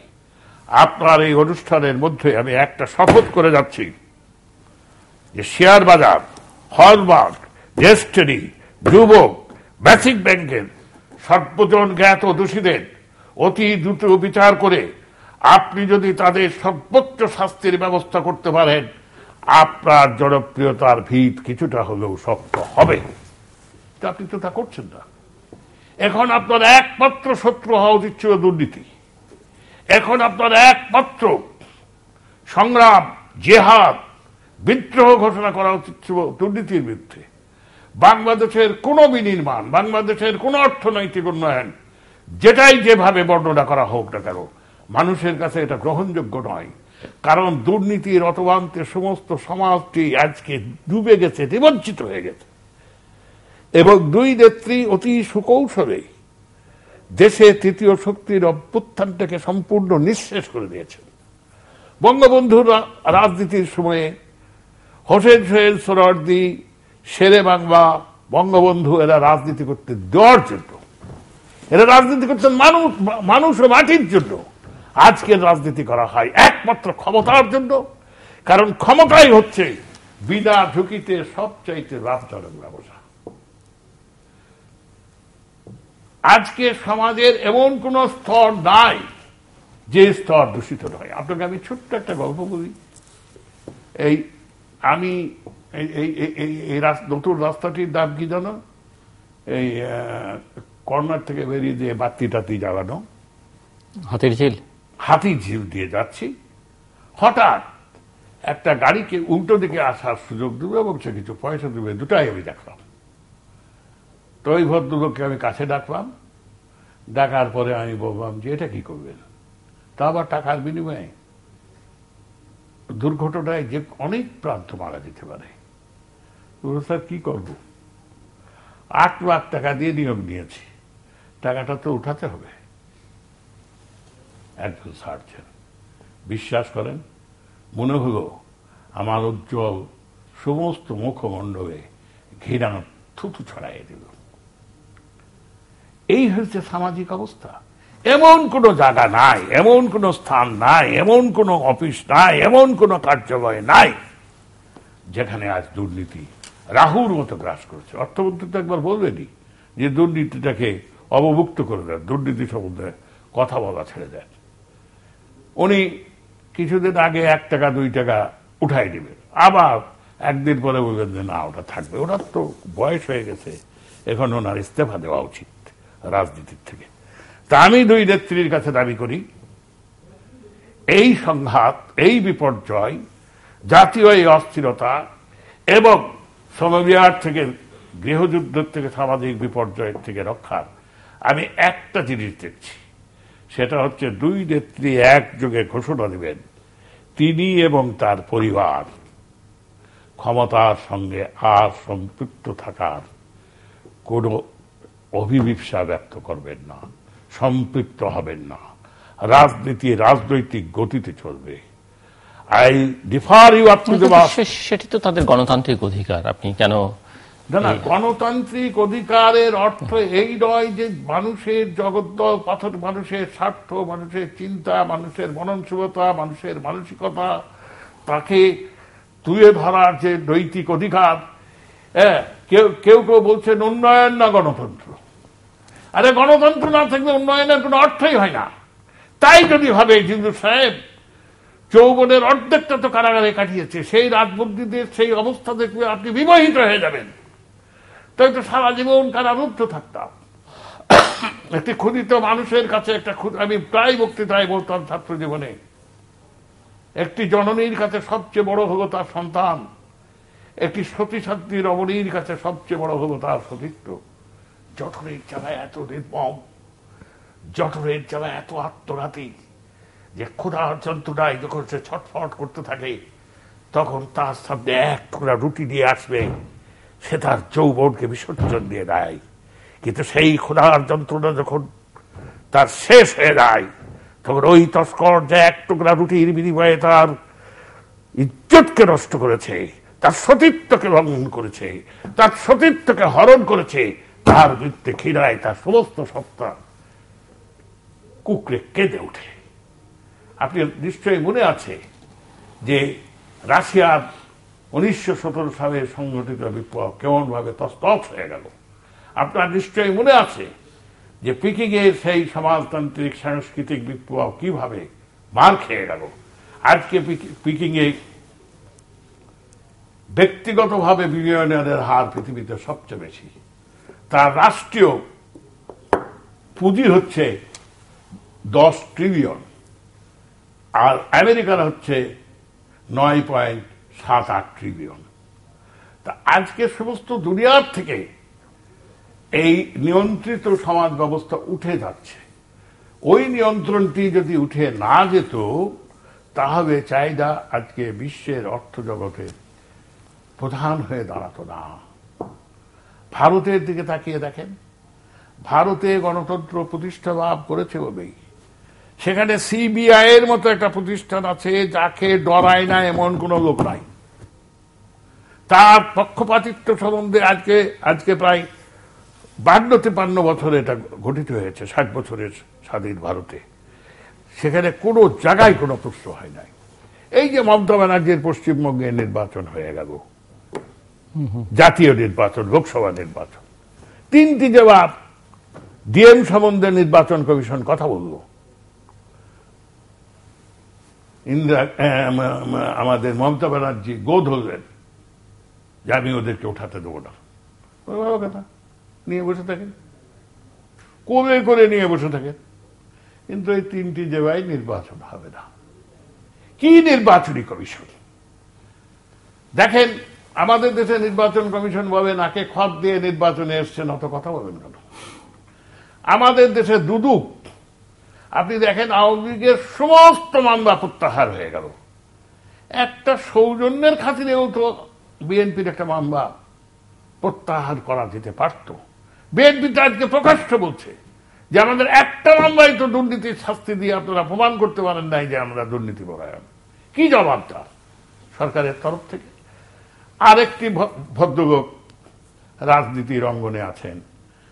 আপনার এই অনুষ্ঠানের মধ্যে আমি একটা শপথ করে যাচ্ছি যে শেয়ার বাজার, হলমার্ক, ডেস্টিনি, যুবক, বেসিক ব্যাংকের সর্বজন জ্ঞাত দোষীদের অতি দ্রুত বিচার করে আপনি যদি তাদের সর্বোচ্চ শাস্তির ব্যবস্থা করতে পারেন, আপনার জনপ্রিয়তার ভিত কিছুটা হলেও শক্ত হবে। আপনি তো তা করছেন না। এখন আপনার একমাত্র শত্রু হওয়া উচিত ছিল দুর্নীতি। এখন আপনার একমাত্র সংগ্রাম, জেহাদ, বিদ্রোহ ঘোষণা করা উচিত ছিল দুর্নীতির বিরুদ্ধে। বাংলাদেশের কোন বিনির্মাণ, বাংলাদেশের কোন অর্থনৈতিক উন্নয়ন, যেটাই যেভাবে বর্ণনা করা হোক না কেন, মানুষের কাছে এটা গ্রহণযোগ্য নয়। কারণ দুর্নীতির অতবান্তে সমস্ত সমাজটি আজকে ডুবে গেছে, নিমজ্জিত হয়ে গেছে। এবং দুই নেত্রী অতি সুকৌশলে দেশে তৃতীয় শক্তির অভ্যুত্থানটাকে সম্পূর্ণ নিঃশেষ করে দিয়েছেন। বঙ্গবন্ধুর রাজনীতির সময়ে হোসেন সোহেল সোহরাওয়ার্দী, শেরে বাংলা, বঙ্গবন্ধু এরা রাজনীতি করতে দেওয়ার জন্য, এরা রাজনীতি করতেন মানুষ ও মাটির জন্য। আজকের রাজনীতি করা হয় একমাত্র ক্ষমতার জন্য। কারণ ক্ষমতাই হচ্ছে বিনা ঝুঁকিতে সবচাইতে লাভজনক ব্যবসা। আজকে সমাজের এমন কোন স্তর নাই যে স্তর দূষিত নয়। আপনাকে আমি ছোট্ট একটা গল্প বলি। আমি এই নতুন রাস্তাটির নাম কি জানো? এই কর্নার থেকে বেরিয়ে দিয়ে বাতি টাতি জ্বালানো, হাতির ঝিল দিয়ে যাচ্ছি। হঠাৎ একটা গাড়িকে উল্টো দিকে আসার সুযোগ দেবে এবং সে কিছু পয়সা দেবে, দুটাই আমি দেখলাম। তো ওই ভদ্রলোককে আমি কাছে ডাকলাম। ডাকার পরে আমি বললাম যে এটা কি করবেন? তা আবার টাকার বিনিময়ে। দুর্ঘটনায় যে অনেক প্রান্ত মারা যেতে পারে। স্যার কি করব? 8 লাখ টাকা দিয়ে নিয়োগ নিয়েছি, টাকাটা তো উঠাতে হবে। একজন ছাড়ছেন, বিশ্বাস করেন মনে হলো আমার উজ্জ্বল সমস্ত মুখমণ্ডলে ঘৃণা থুতু ছড়াইয়ে দিল। এই হচ্ছে সামাজিক অবস্থা। এমন কোন জায়গা নাই, এমন কোন স্থান নাই, এমন কোন অফিস নাই, এমন কোন কার্যালয় নাই যেখানে আজ দুর্নীতি রাহুর মতো গ্রাস করছে। অর্থমন্ত্রী তো একবার বলবেনি যে দুর্নীতিটাকে অবমুক্ত করে দেন, দুর্নীতি সম্বন্ধে কথা বলা ছেড়ে দেন। উনি কিছুদিন আগে 1 টাকা 2 টাকা উঠাই দিবেন, আবার একদিন পরে বলবেন যে না ওটা থাকবে। ওনার তো বয়স হয়ে গেছে, এখন ওনার ইস্তফা দেওয়া উচিত রাজনীতির থেকে। তা আমি দুই নেত্রীর কাছে দাবি করি, এই সংঘাত, এই বিপর্যয়, জাতীয় এই অস্থিরতা এবং সমবিহার থেকে, গৃহযুদ্ধের থেকে, সামাজিক বিপর্যয়ের থেকে রক্ষার আমি একটা জিনিস দেখছি, সেটা হচ্ছে দুই নেত্রী একযোগে ঘোষণা দিবেন তিনি এবং তার পরিবার ক্ষমতার সঙ্গে আর সম্পৃক্ত থাকার কোনো অভিপ্সা ব্যক্ত করবেন না, সম্পৃক্ত হবেন না। রাজনীতি রাজনৈতিক গতিতে চলবে। সেটি তো তাদের গণতান্ত্রিক অধিকার। আপনি কেন? না, গণতান্ত্রিক অধিকারের অর্থ এই নয় যে মানুষের জগদ্দল পাথর, মানুষের স্বার্থ, মানুষের চিন্তা, মানুষের মননশীলতা, মানুষের মানসিকতা, তাকে তুলে ধরার যে নৈতিক অধিকার। কেউ কেউ বলছেন উন্নয়ন না গণতন্ত্র। আরে গণতন্ত্র না থাকলে উন্নয়নের কোনো অর্থই হয় না। তাই যদি ভাবে জিন্দু সাহেব যৌবনের অর্ধেকটা তো কারাগারে কাটিয়েছে, সেই রাজবন্দীদের সেই অবস্থা দেখলে আপনি বিবাহিত হয়ে যাবেন। তাই তো সারা জীবন কারারুদ্ধ থাকতাম। একটি ক্ষুদিত মানুষের কাছে আমি প্রায় বক্তৃতায় বলতাম ছাত্র জীবনে, একটি জননীর কাছে সবচেয়ে বড় হলো তার সন্তান, একটি সতীসাধ্বী রমণীর কাছে সবচেয়ে বড় হলো তার সতীত্ব। জঠরের জ্বালায় এত নির্মম, জঠরের জ্বালায় এত আত্মঘাতী যে ক্ষুধার যন্ত্রণায় যখন সে ছটফট করতে থাকে, তখন তার সামনে 1 টুকরা রুটি দিয়ে আসবে, সে তার যৌবনকে বিসর্জন দিয়ে দেয়। কিন্তু সেই ক্ষুধার যন্ত্রণা যখন তার শেষ হয়ে যায়, তখন ওই তস্কর যে এক টুকরা রুটির বিনিময়ে তার ইজ্জতকে নষ্ট করেছে, তার সতীত্বকে লঙ্ঘন করেছে, তার সতীত্বকে হরণ করেছে, তার বিরুদ্ধে ঘৃণায় তার সমস্ত সত্তা কুকড়ে কেঁদে ওঠে। আপনি নিশ্চয়ই মনে আছে যে রাশিয়ার 1917 সালে সংঘটিত বিপ্লব কেমন ভাবে তছনছ হয়ে গেল। আপনার নিশ্চয়ই মনে আছে যে পিকিং এর সেই সমাজতান্ত্রিক সাংস্কৃতিক বিপ্লব কিভাবে মার খেয়ে গেল। আজকে পিকিং এ ব্যক্তিগতভাবে বিলিয়নিয়ারের হার পৃথিবীতে সবচেয়ে বেশি। তার রাষ্ট্রীয় পুঁজি হচ্ছে 10 ট্রিলিয়ন, আর আমেরিকার হচ্ছে 9.78 ট্রিলিয়ন। তা আজকে সমস্ত দুনিয়ার থেকে এই নিয়ন্ত্রিত সমাজ ব্যবস্থা উঠে যাচ্ছে। ওই নিয়ন্ত্রণটি যদি উঠে না যেত, তাহলে চাহিদা আজকে বিশ্বের অর্থ জগতের প্রধান হয়ে দাঁড়াতো না। ভারতের দিকে তাকিয়ে দেখেন, ভারতে গণতন্ত্র প্রতিষ্ঠা লাভ করেছে বলেই সেখানে সিবিআই এর মতো একটা প্রতিষ্ঠান আছে যাকে ডরায় না এমন কোন লোক নাই। তার পক্ষপাতিত্ব সম্বন্ধে আজকে প্রায় 52-53 বছরে এটা গঠিত হয়েছে, 60 বছরের স্বাধীন ভারতে। সেখানে কোনো জায়গায় কোনো প্রশ্ন হয় নাই। এই যে মমতা ব্যানার্জির পশ্চিমবঙ্গে নির্বাচন হয়ে গেল, জাতীয় নির্বাচন, লোকসভা নির্বাচন, 3টি জবাব ডিএম সম্বন্ধে নির্বাচন কমিশন কথা বলল। আমাদের মমতা ব্যানার্জি গো ধরলেন যে আমি ওদেরকে উঠাতে দেবো না। ভালো কথা, নিয়ে বসে থাকেন, কবে করে নিয়ে বসে থাকেন। কিন্তু এই 3টি জেলায় নির্বাচন হবে না। কি নির্বাচনী কমিশন? দেখেন, আমাদের দেশে নির্বাচন কমিশন বলে নাকে খত দিয়ে নির্বাচনে এসছেন, অত কথা বলবেন কেন? আমাদের দেশে দুদক, আপনি দেখেন আওয়ামী লীগের সমস্ত মামলা প্রত্যাহার হয়ে গেল। একটা সৌজন্যের খাতিরেও তো বিএনপির একটা মামলা প্রত্যাহার করা যেতে পারত। বিএনপি তো আজকে প্রকাশ্য বলছে যে আমাদের একটা মামলায় তো দুর্নীতির শাস্তি দিয়ে আপনারা প্রমাণ করতে পারেন নাই যে আমরা দুর্নীতি পরায়ণ। কি জবাব তার সরকারের তরফ থেকে? আরেকটি ভদ্রলোক রাজনীতির অঙ্গনে আছেন,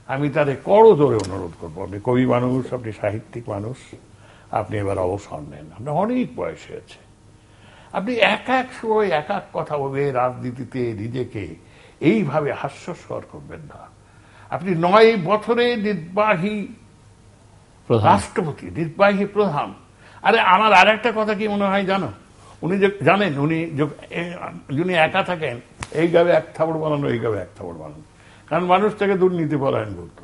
আমি তারে করজোরে অনুরোধ করবো, আপনি কবি মানুষ, আপনি সাহিত্যিক মানুষ, আপনি এবার অবসর নেন, আপনার অনেক বয়স হয়েছে। আপনি এক এক সময় এক এক কথা বলে রাজনীতিতে নিজেকে এইভাবে হাস্যস্কর করবেন না। আপনি 9 বছরে নির্বাহী রাষ্ট্রপতি, নির্বাহী প্রধান। আরে আমার আর একটা কথা কি মনে হয় জানো, উনি যে জানেন, উনি একা থাকেন, এই গাবে এক থাবড় বানানো, এই গাবে এক থাবড় বানানো, কারণ মানুষ থেকে দুর্নীতি পরায়ণ বলতো।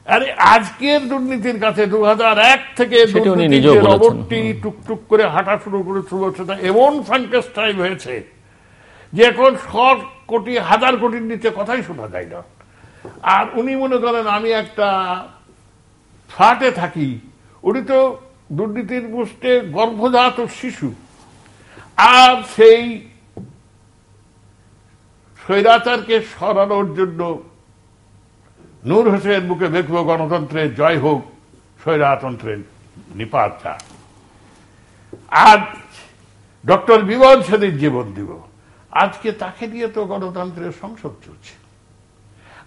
আরে আজকের দুর্নীতির কাছে 2001 থেকে রবটটি টুকটুক করে হাঁটা শুরু করেছিল, সেটা এমন ফ্রাঙ্কেনস্টাইন হয়েছে যে এখন 100 কোটি, 1000 কোটির নিচে কথাই শোনা যায় না। আর উনি মনে করেন আমি একটা ফ্ল্যাটে থাকি, উনি তো দুর্নীতির গোষ্ঠে গর্ভজাত শিশু। আর সেই স্বৈরাচারকে সরানোর জন্য নূর হোসেন মুখে দেখব গণতন্ত্রের জয় হোক, স্বৈরাতন্ত্রের নিপাত যা। আজ ডক্টর বিমল সেনের জীবন দিব, আজকে তাকে দিয়ে তো গণতন্ত্রের সংসদ চলছে।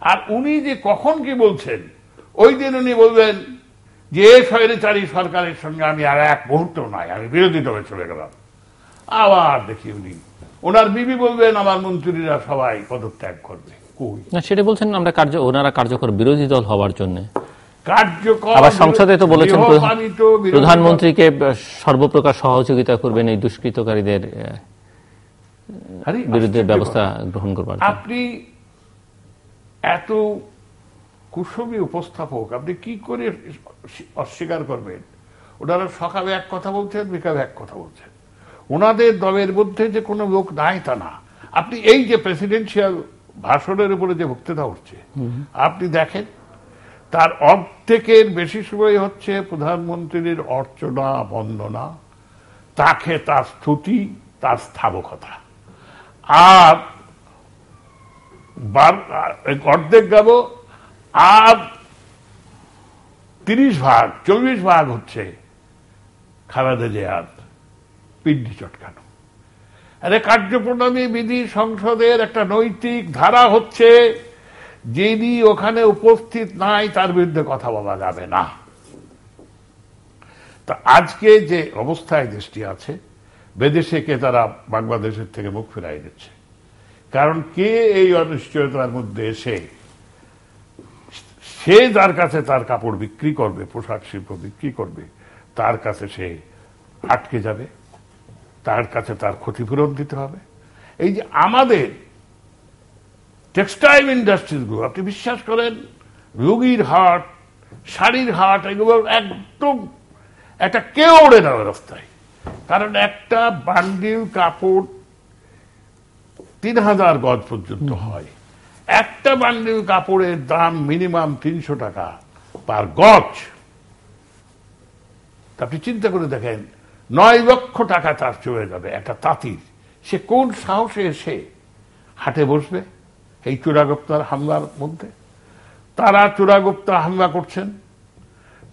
আর উনি যে কখন কি বলছেন, ওই দিন উনি বলবেন যে স্বৈরাচারী সরকারের সঙ্গে আমি আর এক মুহূর্ত নাই, আমি বিরোধী দলে চলে গেলাম। আবার দেখি উনি, ওনার বিবি বলবেন আমার মন্ত্রীরা সবাই পদত্যাগ করবে। সেটা বলছেন আমরা ওনারা কার্যকর বিরোধী দল হওয়ার জন্য কার্যকর। আবার সংসদে তো বলেছেন প্রধানমন্ত্রীকে সর্বপ্রকার সহযোগিতা করবেন এই দুষ্কৃতকারীদের বিরুদ্ধে ব্যবস্থা গ্রহণ করবার। আপনি এত কুশলী উপস্থাপক, আপনি কি করে অস্বীকার করবেন? ওনারা সকালে এক কথা বলছেন, বিকালে এক কথা বলছেন। ওনাদের দলের মধ্যে যে কোনো লোক নাই তা না। আপনি এই যে প্রেসিডেন্সিয়াল ভাষণের উপরে যে বক্তৃতা হচ্ছে, আপনি দেখেন তার অর্ধেকের বেশি সময় হচ্ছে প্রধানমন্ত্রীর অর্চনা, বন্দনা, তাকে তার স্তুতি, তার স্থাবকতা। আর অর্ধেক গেল আর 30 ভাগ 40 ভাগ হচ্ছে খালেদা জিয়ার পিন্ডি চটকানো। আরে কার্যপ্রণালী বিধি সংসদের একটা নৈতিক ধারা হচ্ছে, যিনি ওখানে উপস্থিত নাই তার বিরুদ্ধে কথা বলা যাবে না। তা আজকে যে অবস্থায় দেশটি আছে, বিদেশকে তারা বাংলাদেশের থেকে মুখ ফিরাই দিচ্ছে। কারণ কে এই অনিশ্চয়তার মধ্যে এসে সে যার কাছে তার কাপড় বিক্রি করবে, পোশাক শিল্প বিক্রি করবে, তার কাছে সে আটকে যাবে, তার কাছে তার ক্ষতিপূরণ দিতে হবে। এই যে আমাদের টেক্সটাইল ইন্ডাস্ট্রিজগুলো, আপনি বিশ্বাস করেন, রুগীর হাট, শাড়ির হাট, এগুলো একদম একটা কেউ ওড়ে না রাস্তায়। কারণ একটা বান্ডিল কাপড় 3000 গজ পর্যন্ত হয়। একটা বান্ডিল কাপড়ের দাম মিনিমাম 300 টাকা পার গজ। আপনি চিন্তা করে দেখেন, 9 লক্ষ টাকা তার চলে যাবে একটা তাঁতির। সে কোন সাহসে এসে হাটে বসবে এই চোরাগোপ্তার হামলার মধ্যে? তারা চোরাগোপ্তা হামলা করছেন,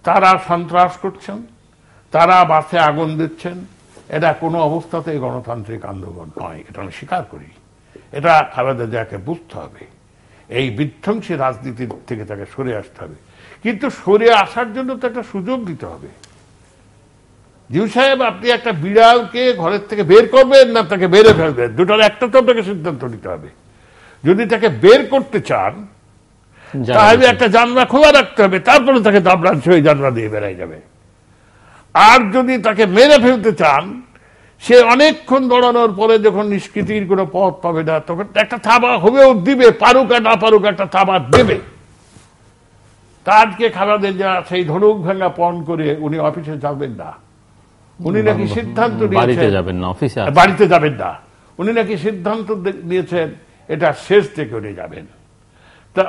তারা সন্ত্রাস করছেন, তারা বাসে আগুন দিচ্ছেন। এটা কোনো অবস্থাতেই গণতান্ত্রিক আন্দোলন নয়, এটা আমি স্বীকার করি। এটা খালেদা জিয়াকে বুঝতে হবে। এই বিধ্বংসী রাজনীতির থেকে তাকে সরে আসতে হবে, কিন্তু সরে আসার জন্য তো একটা সুযোগ দিতে হবে। জিউ সাহেব, আপনি একটা বিড়ালকে ঘরের থেকে বের করবেন না তাকে বেরে ফেলবেন, দুটোর একটা তো আপনাকে সিদ্ধান্ত নিতে হবে। যদি তাকে বের করতে চান তাহলে একটা জানলা খোলা রাখতে হবে, তারপরে তাকে দাবড়ান সে জানলা দিয়ে বেড়াই যাবে। আর যদি তাকে মেরে ফেলতে চান, সে অনেকক্ষণ দৌড়ানোর পরে যখন নিষ্কৃতির কোনো পথ পাবে না, তখন একটা থাবা হবেও দিবে, পারুক আর না পারুক একটা থাবা দেবে। তারকে খালেদা জিয়া সেই ধনুক ভাঙা পণ করে উনি অফিসে যাবেন না। উনি নাকি সিদ্ধান্ত নিয়েছেন বাড়িতে যাবেন না। উনি নাকি সিদ্ধান্ত নিয়েছেন এটা শেষ থেকে উনি যাবেন। তা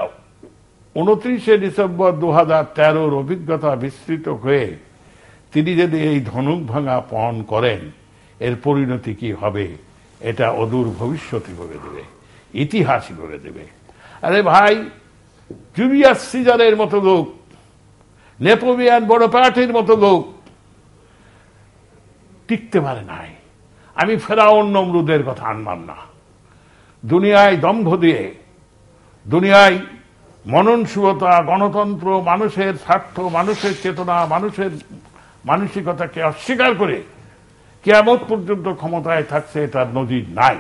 29শে ডিসেম্বর 2013 অভিজ্ঞতা বিস্তৃত হয়ে তিনি যদি এই ধনুক ভাঙা পণ করেন, এর পরিণতি কি হবে এটা অদূর ভবিষ্যৎই বলে দেবে, ইতিহাসই বলে দেবে। আরে ভাই, জুলিয়াস সিজারের মতো লোক, নেপোলিয়ান বোনাপার্টের মতো লোক টিকতে পারে নাই। আমি ফেরাউন নমরুদের কথা আনলাম না। দুনিয়ায় দম্ভ দিয়ে, দুনিয়ায় মননশীলতা, গণতন্ত্র, মানুষের স্বার্থ, মানুষের চেতনা, মানুষের মানসিকতাকে অস্বীকার করে কিয়ামত পর্যন্ত ক্ষমতায় থাকছে, এটার নজির নাই।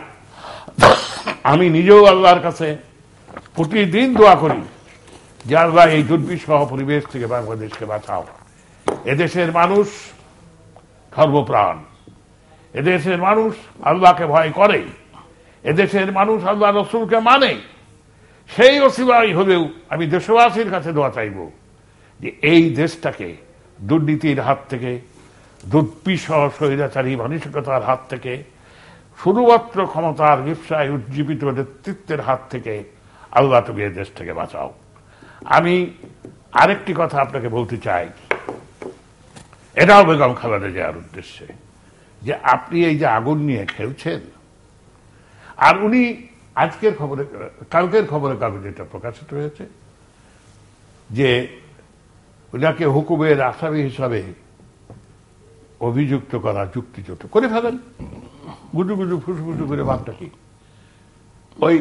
আমি নিজেও আল্লাহর কাছে প্রতিদিন দোয়া করি যে আল্লাহ এই দুর্বিষহ পরিবেশ থেকে বাংলাদেশকে বাঁচাও। এদেশের মানুষ সর্বপ্রাণ, এদেশের মানুষ আল্লাহকে ভয় করে, এদেশের মানুষ আল্লাহ রসুলকে মানে। সেই অসিলাই হলেও আমি দেশবাসীর কাছে দোয়া চাইব যে এই দেশটাকে দুর্নীতির হাত থেকে, দুর্বিষহ স্বৈরাচারী মানসিকতার হাত থেকে, শুধুমাত্র ক্ষমতার ব্যবসায় উজ্জীবিত নেতৃত্বের হাত থেকে আল্লাহ তুমি এই দেশ থেকে বাঁচাও। আমি আরেকটি কথা আপনাকে বলতে চাই, এটাও বেগম খালেদা জিয়ার উদ্দেশ্যে, যে আপনি এই যে আগুন নিয়ে খেলছেন, আর উনি আজকের খবরে, কালকের খবরের কাগজে এটা প্রকাশিত হয়েছে যে উনাকে হুকুমের আসামি হিসাবে অভিযুক্ত করা যুক্তিযুক্ত করে ফেলেন। গুজু গুজু ফুসফুসু করে ভাবটা কি? ওই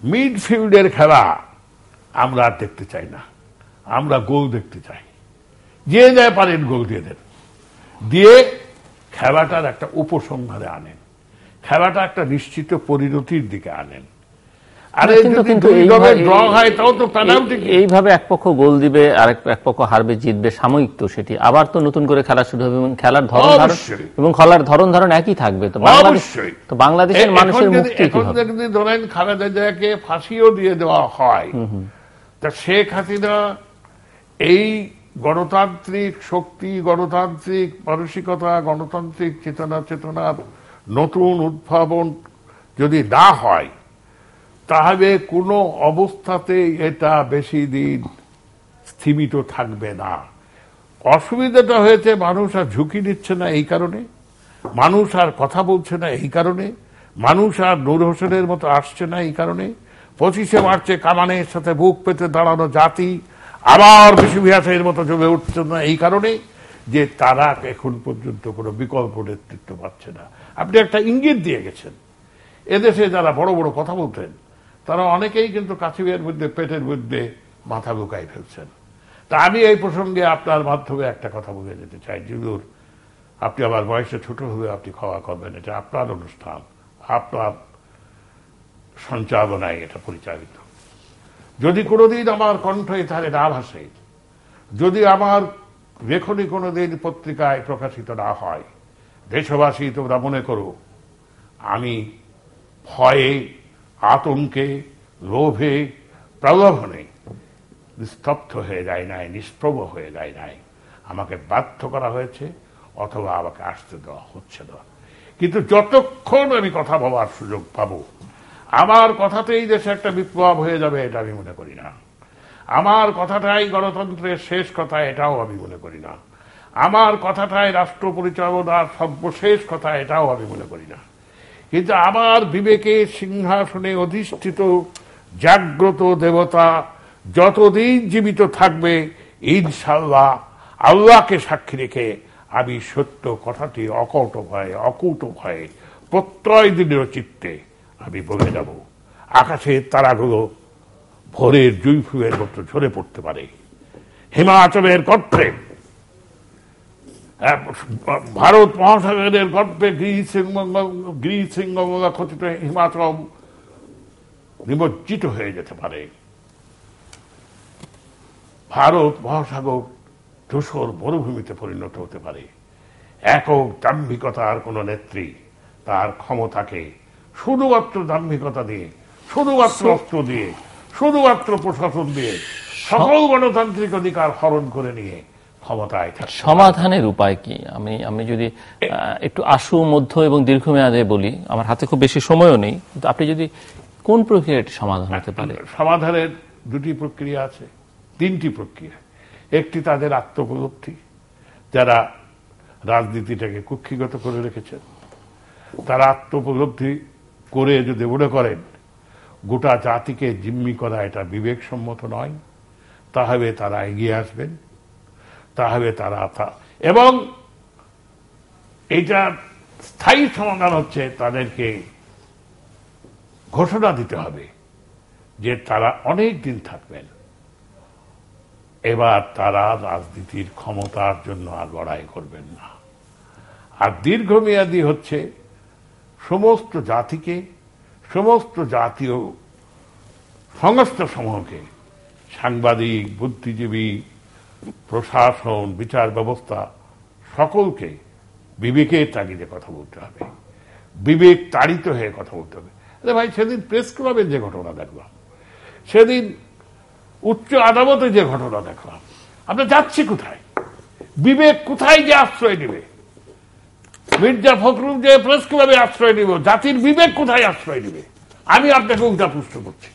মিডফিল্ডের খেলা আমরা আর দেখতে চাই না, আমরা গোল দেখতে চাই। যে যায় পারেন গোল দিয়ে দেন, দিয়ে খেলাটার একটা উপসংহারে আনেন, খেলাটা একটা নিশ্চিত পরিণতির দিকে আনেন। আরে ড্র হয় তাও তো পেনাল্টি। এইভাবে এক পক্ষ গোল দিবে আর এক পক্ষ হারবে জিতবে, সাময়িক তো সেটি, আবার তো নতুন করে খেলা শুরু হবে এবং খেলার ধরন এবং খেলার ধরন একই থাকবে। তো বাংলাদেশের মানুষের মুক্তি কি হবে? যদি ধরেন খালেদা জিয়াকে ফাঁসিও দিয়ে দেওয়া হয়, তা শেখ হাসিনা এই গণতান্ত্রিক শক্তি, গণতান্ত্রিক মানসিকতা, গণতান্ত্রিক চেতনার নতুন উদ্ভাবন যদি না হয়, তাহলে কোনো অবস্থাতেই এটা বেশি দিন স্থিমিত থাকবে না। অসুবিধাটা হয়েছে মানুষ আর ঝুঁকি নিচ্ছে না এই কারণে, মানুষ আর কথা বলছে না এই কারণে, মানুষ আর নূর হোসেনের মতো আসছে না এই কারণে, 25শে মার্চে কামানের সাথে বুক পেতে দাঁড়ানো জাতি আবার বিশ্ববিহাসের মতো জমে উঠছে না এই কারণে যে তারা এখন পর্যন্ত কোনো বিকল্প নেতৃত্ব পাচ্ছে না। আপনি একটা ইঙ্গিত দিয়ে গেছেন, এদেশে যারা বড় বড় কথা বলতেন তারা অনেকেই কিন্তু কাছিমের মধ্যে পেটের মধ্যে মাথা লুকাই ফেলছেন। তা আমি এই প্রসঙ্গে আপনার মাধ্যমে একটা কথা বলে যেতে চাই। হুজুর, আপনি আমার বয়সে ছোট হলে আপনি ক্ষমা করবেন, এটা আপনার অনুষ্ঠান, আপনার সঞ্চালনায় এটা পরিচালিত। যদি কোনোদিন আমার কণ্ঠ এখানে না ভাসে, যদি আমার লেখনী কোনোদিন পত্রিকায় প্রকাশিত না হয়, দেশবাসী তোমরা মনে করো আমি ভয়ে, আতঙ্কে, লোভে, প্রলোভনে স্তব্ধ হয়ে যায় নাই, নিষ্প্রভ হয়ে যায় নাই। আমাকে বাধ্য করা হয়েছে অথবা আমাকে আসতে দেওয়া হচ্ছে না। কিন্তু যতক্ষণ আমি কথা বলার সুযোগ পাবো, আমার কথাতেই দেশে একটা বিপ্লব হয়ে যাবে এটা আমি মনে করি না। আমার কথাটাই গণতন্ত্রের শেষ কথা এটাও আমি মনে করি না। আমার কথাটাই রাষ্ট্র পরিচালনার সর্বশেষ কথা এটাও আমি মনে করি না। কিন্তু আমার বিবেকের সিংহাসনে অধিষ্ঠিত জাগ্রত দেবতা যতদিন জীবিত থাকবে, ইনশাআল্লাহ আল্লাহকে সাক্ষী রেখে আমি সত্য কথাটি অকুত ভয়ে প্রত্যয় দিনের চিত্তে আমি বলে যাব। আকাশের তারাগুলো ভোরের জুঁই মতো ঝরে পড়তে পারে, হিমাচলের গর্তে, ভারত মহাসাগরের গর্ভে গিরিশৃঙ্গ খচিত হিমাচল নিমজ্জিত হয়ে যেতে পারে। ভারত মহাসাগর ধূসর মরুভূমিতে পরিণত হতে পারে। একক দাম্ভিকতার কোন নেত্রী তার ক্ষমতাকে শুধুমাত্র দাম্ভিকতা দিয়ে, শুধুমাত্র অস্ত্র দিয়ে, শুধুমাত্র প্রশাসন দিয়ে সকল গণতান্ত্রিক অধিকার হরণ করে নিয়ে ক্ষমতায় থাকে। সমাধানের উপায় কি? আমি যদি একটু আশু, মধ্য এবং দীর্ঘমেয়াদে বলি, আমার হাতে খুব বেশি সময়ও নেই, কিন্তু আপনি যদি কোন প্রক্রিয়াটি সমাধান হতে পারে? সমাধানের দুটি প্রক্রিয়া আছে, তিনটি প্রক্রিয়া। একটি তাদের আত্মোপলব্ধি, যারা রাজনীতিটাকে কুক্ষিগত করে রেখেছেন, তারা আত্মোপলব্ধি করে যদি মনে করেন গোটা জাতিকে জিম্মি করা এটা বিবেকসম্মত নয়, তাহলে তারা এগিয়ে আসবেন, তাহলে তারা এবং এইটা স্থায়ী সমাধান হচ্ছে তাদেরকে ঘোষণা দিতে হবে যে তারা অনেক দিন থাকবেন, এবার তারা রাজনীতির ক্ষমতার জন্য আর লড়াই করবেন না। আর দীর্ঘমেয়াদী হচ্ছে সমস্ত জাতিকে, সমস্ত জাতীয় সংস্থা সমূহকে, সাংবাদিক, বুদ্ধিজীবী, প্রশাসন, বিচার ব্যবস্থা, সকলকে বিবেকের তাগিদে কথা বলতে হবে, বিবেক তাড়িত হয়ে কথা বলতে হবে। আরে ভাই, সেদিন প্রেস ক্লাবের যে ঘটনা দেখলাম, সেদিন উচ্চ আদালতে যে ঘটনা দেখলাম, আমরা যাচ্ছি কোথায়? বিবেক কোথায় যে আশ্রয় নেবে? মির্জা ফখরুল যে প্রেস ক্লাবে আশ্রয় নিব, জাতির বিবেক কোথায় আশ্রয় নেবে? আমি আপনাকে উল্টা প্রশ্ন করছি।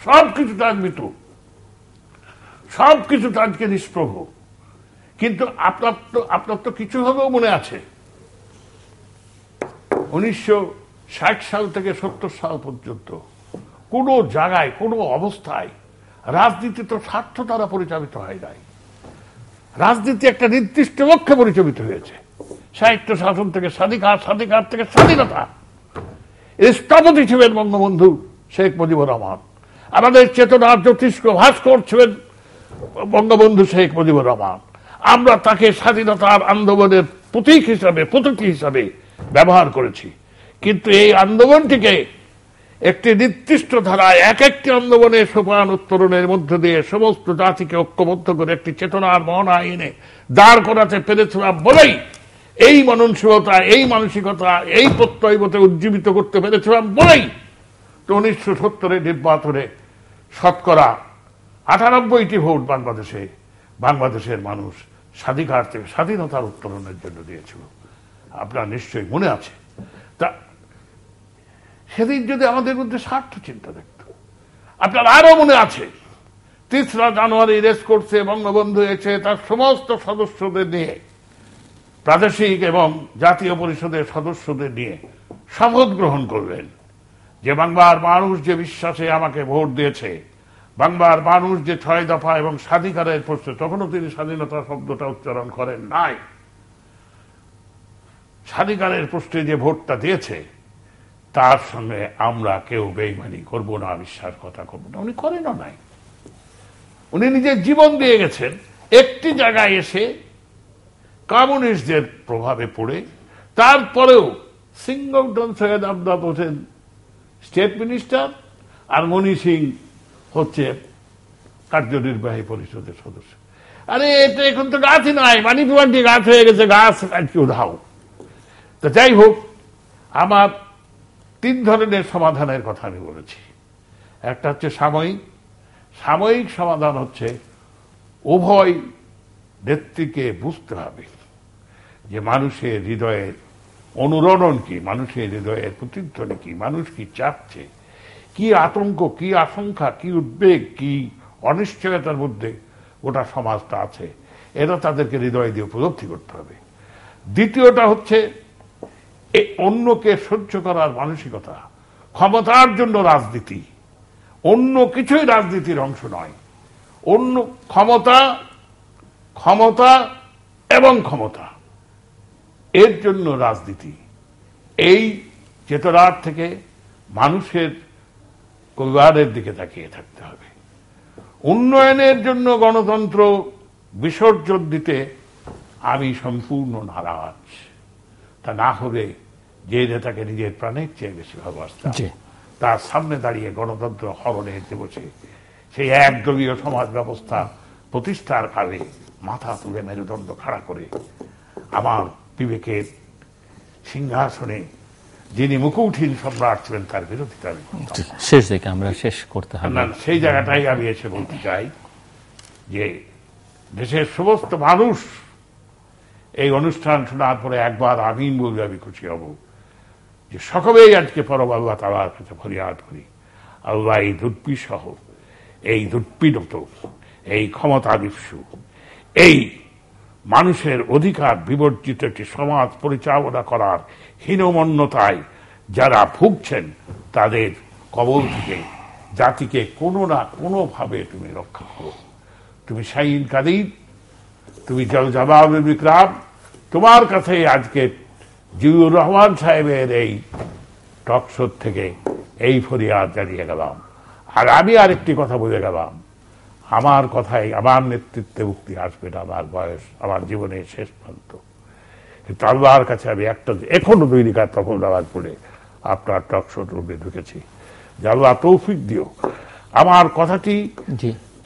সবকিছু তার মৃত্যু, সবকিছু আজকে নিষ্প্রভ। কিন্তু আপনার তো কিছু হলেও মনে আছে, 1960 সাল থেকে 70 সাল পর্যন্ত কোন জায়গায়, কোন অবস্থায় রাজনীতি তো স্বার্থ দ্বারা পরিচালিত হয় নাই। রাজনীতি একটা নির্দিষ্ট লক্ষ্যে পরিচালিত হয়েছে, সাহিত্য শাসন থেকে স্বাধিকার, স্বাধিকার থেকে স্বাধীনতা। এর স্থপতি ছিলেন বঙ্গবন্ধু শেখ মুজিবুর রহমান, আমাদের চেতনার জ্যোতিষ্ক ভাস্কর ছিলেন বঙ্গবন্ধু শেখ মুজিবুর রহমান। আমরা তাকে স্বাধীনতার আন্দোলনের প্রতীক হিসাবে ব্যবহার করেছি। কিন্তু এই আন্দোলনটিকে একটি নির্দিষ্ট ধারায়, এক একটি আন্দোলনের সোপান উত্তরণের মধ্য দিয়ে সমস্ত জাতিকে ঐক্যবদ্ধ করে একটি চেতনার মহড়া এনে দাঁড় করাতে পেরেছিলাম বলেই, এই মননশীলতা, এই মানসিকতা, এই প্রত্যয়বতে উজ্জীবিত করতে পেরেছিলাম বলেই তো 1970 নির্বাচনে শতকরা 98টি ভোট বাংলাদেশের মানুষ স্বাধিকার থেকে স্বাধীনতার উত্তরণের জন্য দিয়েছিল। আপনার নিশ্চয়ই মনে আছে। তা সেদিন যদি আমাদের মধ্যে স্বার্থ চিন্তা দেখত, আপনার আরো মনে আছে 3রা জানুয়ারি রেসকোর্সে বঙ্গবন্ধু এসে তার সমস্ত সদস্যদের নিয়ে, প্রাদেশিক এবং জাতীয় পরিষদের সদস্যদের নিয়ে শপথ গ্রহণ করবেন যে বাংলার মানুষ যে বিশ্বাসে আমাকে ভোট দিয়েছে, বাংলার মানুষ যে 6 দফা এবং স্বাধিকারের প্রশ্নে, তখনও তিনি স্বাধীনতা শব্দটা উচ্চারণ করেন নাই, স্বাধিকারের প্রশ্নে যে ভোটটা দিয়েছে তার সঙ্গে আমরা কেউ বেইমানি করব না, বিশ্বাস কথা করব না। উনি করেনও নাই। উনি নিজের জীবন দিয়ে গেছেন। একটি জায়গায় এসে কমিউনিস্টদের প্রভাবে পড়ে, তারপরেও সিংগটন সৈয়দ আমদাদ হোসেন স্টেট মিনিস্টার আর মনি সিং হচ্ছে কার্যনির্বাহী পরিষদের সদস্য। আরে এটা এখন তো গাছই নাই, মানি প্লান্টে গাছ হয়ে গেছে, গাছ আজকে উধাও। তো যাই হোক, আমার 3 ধরনের সমাধানের কথা আমি বলেছি। একটা হচ্ছে সাময়িক। সাময়িক সমাধান হচ্ছে উভয় নেত্রীকে বুঝতে হবে যে মানুষের হৃদয়ের অনুরণন কি, মানুষের হৃদয়ের প্রতিধ্বনি কি, মানুষ কি চাচ্ছে, কি আতঙ্ক, কি আশঙ্কা, কি উদ্বেগ, কি অনিশ্চয়তার মধ্যে গোটা সমাজটা আছে, এটা তাদেরকে হৃদয় দিয়ে উপলব্ধি করতে হবে। দ্বিতীয়টা হচ্ছে অন্যকে সহ্য করার মানসিকতা। ক্ষমতার জন্য রাজনীতি, অন্য কিছুই রাজনীতির অংশ নয়। অন্য ক্ষমতা, ক্ষমতা এবং ক্ষমতা, এর জন্য রাজনীতি। এই চেতনার থেকে মানুষের কল্যাণের দিকে তাকিয়ে থাকতে হবে। উন্নয়নের জন্য গণতন্ত্র বিসর্জন দিতে আমি সম্পূর্ণ নারাজ। তা না হলে যে নেতাকে নিজের প্রাণের চেয়ে বেশি ভালোবাসতাম, তার সামনে দাঁড়িয়ে গণতন্ত্র হরণের দিবসে সেই একদলীয় সমাজ ব্যবস্থা প্রতিষ্ঠার কালে মাথা তুলে মেরুদণ্ড খাড়া করে আমার বিবেকের সিংহাসনে যিনি মুকুটহীন সম্রাট ছিলেন তার বিরোধিতা আমি শেষ দিকে আমরা শেষ করতে হবে। সেই জায়গাটাই আমি এসে বলতে চাই যে দেশের সমস্ত মানুষ এই অনুষ্ঠান শোনার পরে একবার আমিন বলবে আমি খুশি হব যে সকলেই আজকে পরম আল্লাহ তাআলার কাছে ফরিয়াদ করি, আল্লাহ এই দুর্বিসহ, এই দুর্পীড়িত, এই ক্ষমতা বিপসু, এই মানুষের অধিকার বিবর্জিত একটি সমাজ পরিচালনা করার হীনমন্যতায় যারা ভুগছেন তাদের কবল থেকে জাতিকে কোনো না কোনোভাবে তুমি রক্ষা করো। তুমি শাহীন কাদির, তুমি জবাব বিক্রাম, তোমার কাছে আজকে জিয়ুর রহমান সাহেবের এই টকশো থেকে এই ফরিয়াদ জানিয়ে গেলাম। আর আমি আরেকটি কথা বলে গেলাম, আমার কথাই আমার নেতৃত্বে মুক্তি আসবে না, আমার বয়স আমার জীবনের শেষ প্রান্ত, কিন্তু আল্লাহর কাছে আমি একটা এখনো 2 রিকাত তখন নামাজ পড়ে আপনার টকশো রুমে ঢুকেছি যে আল্লাহ তৌফিক দিও আমার কথাটি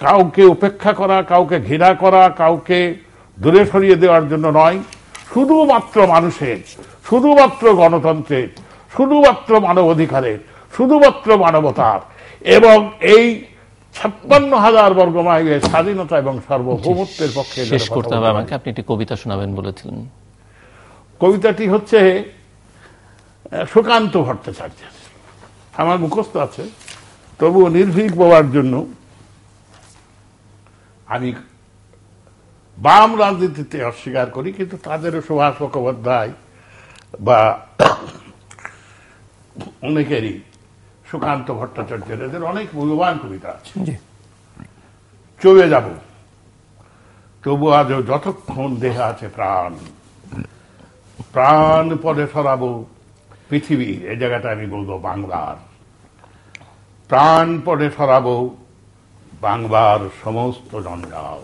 কাউকে উপেক্ষা করা, কাউকে ঘৃণা করা, কাউকে দূরে সরিয়ে দেওয়ার জন্য নয়, শুধুমাত্র মানুষের, শুধুমাত্র গণতন্ত্রের, শুধুমাত্র মানবাধিকারের, শুধুমাত্র মানবতার এবং এই 56,000 বর্গ মাইলের স্বাধীনতা এবং সার্বভৌমত্বের পক্ষে শেষ করতে হবে আমাকে। আপনি একটি কবিতা শোনাবেন বলেছিলেন। কবিতাটি হচ্ছে সুকান্ত ভট্টাচার্যের, আমার মুখস্থ আছে, তবুও নির্ভীক বলার জন্য আমি বাম রাজনীতিতে অস্বীকার করি, কিন্তু তাদেরও সুভাষ মুখোপাধ্যায় বা অনেকেরই সুকান্ত ভট্টাচার্যের এদের অনেক মূল্যবান কবিতা আছে। চলে যাব তবু আজও যতক্ষণ দেহে আছে প্রাণ, প্রাণ পদে সরাবো পৃথিবীর, এই জায়গাটা আমি বলবো বাংলার, প্রাণ পদে সরাবো বাংলার সমস্ত জঞ্জাল।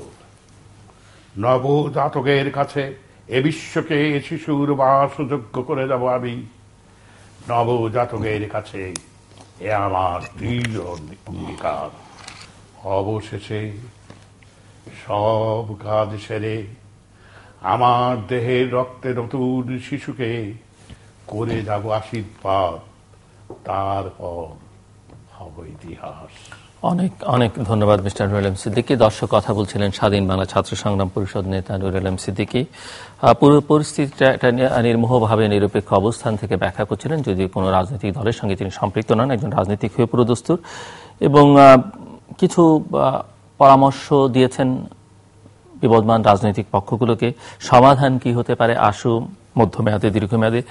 নবজাতকের কাছে এ বিশ্বকে শিশুর বাসযোগ্য করে যাব আমি, নবজাতকের কাছে এ আমার দৃঢ় অঙ্গীকার। অবশেষে সব কাজ সেরে আমার দেহের রক্তে নতুন শিশুকে করে যাব আশীর্বাদ, তারপর হবে ইতিহাস। অনেক অনেক ধন্যবাদ মিস্টার নুরুল আলম সিদ্দিকী। দর্শক কথা বলছিলেন স্বাধীন বাংলা ছাত্র সংগ্রাম পরিষদ নেতা নুরুল আলম সিদ্দিকী। পুরো পরিস্থিতিটা একটা নির্মোহভাবে নিরপেক্ষ অবস্থান থেকে ব্যাখ্যা করছিলেন, যদিও কোনো রাজনৈতিক দলের সঙ্গে তিনি সম্পৃক্ত নন, একজন রাজনীতিক হয়ে পুরোদস্তুর, এবং কিছু পরামর্শ দিয়েছেন বিবদমান রাজনৈতিক পক্ষগুলোকে। সমাধান কি হতে পারে, আশু মধ্যমেয়াদে দীর্ঘমেয়াদে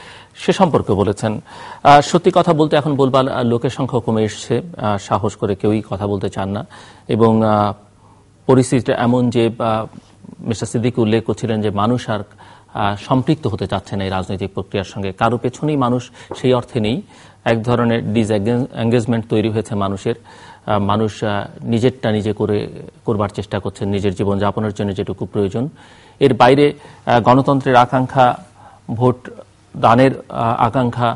সে সম্পর্কে বলেছেন। সত্যি কথা বলতে এখন বলবার লোকের সংখ্যা কমে এসছে, সাহস করে কেউই কথা বলতে চান না, এবং পরিস্থিতিটা এমন যে মিস্টার সিদ্দিকী উল্লেখ করছিলেন যে মানুষ আর সম্পৃক্ত হতে চাচ্ছে না এই রাজনৈতিক প্রক্রিয়ার সঙ্গে, কারো পেছনেই মানুষ সেই অর্থে নেই। এক ধরনের ডিসএঙ্গেজমেন্ট তৈরি হয়েছে মানুষের, মানুষ নিজেরটা নিজে করবার চেষ্টা করছেন, নিজের জীবনযাপনের জন্য যেটুকু প্রয়োজন। এর বাইরে গণতন্ত্রের আকাঙ্ক্ষা, ভোট দানের আকাঙ্ক্ষা,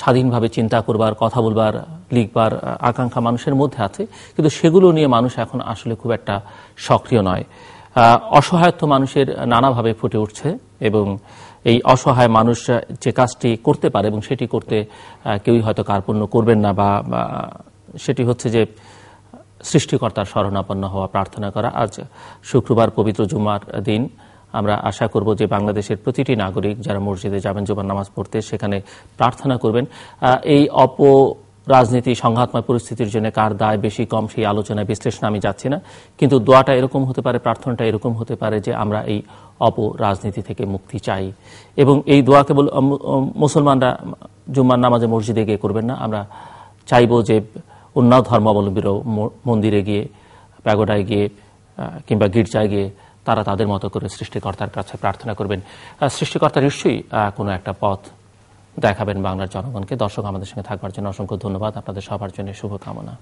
স্বাধীনভাবে চিন্তা করবার, কথা বলবার, লিখবার আকাঙ্ক্ষা মানুষের মধ্যে আছে, কিন্তু সেগুলো নিয়ে মানুষ এখন আসলে খুব একটা সক্রিয় নয়। অসহায়ত্ব মানুষের নানাভাবে ফুটে উঠছে, এবং এই অসহায় মানুষ যে কাজটি করতে পারে এবং সেটি করতে কেউই হয়তো কার্পণ্য করবেন না, বা সেটি হচ্ছে যে সৃষ্টিকর্তার শরণাপন্ন হওয়া, প্রার্থনা করা। আজ শুক্রবার পবিত্র জুমার দিন, আমরা আশা করব যে বাংলাদেশের প্রতিটি নাগরিক যারা মসজিদে যাবেন জুমার নামাজ পড়তে, সেখানে প্রার্থনা করবেন। এই রাজনীতি সংঘাতময় পরিস্থিতির জন্য কার দায় বেশি কম সেই আলোচনায় বিশ্লেষণে আমি যাচ্ছি না, কিন্তু দোয়াটা এরকম হতে পারে, প্রার্থনাটা এরকম হতে পারে যে আমরা এই রাজনীতি থেকে মুক্তি চাই। এবং এই দোয়া কেবল মুসলমানরা জুম্মার নামাজে মসজিদে গিয়ে করবেন না, আমরা চাইব যে অন্য ধর্মাবলম্বীরাও মন্দিরে গিয়ে, প্যাগোডায় গিয়ে কিংবা গির্জায় গিয়ে তারা তাদের মতো করে সৃষ্টিকর্তার কাছে প্রার্থনা করবেন। সৃষ্টিকর্তা নিশ্চয়ই কোনো একটা পথ দেখাবেন বাংলার জনগণকে। দর্শক, আমাদের সঙ্গে থাকবার জন্য অসংখ্য ধন্যবাদ, আপনাদের সবার জন্য শুভকামনা।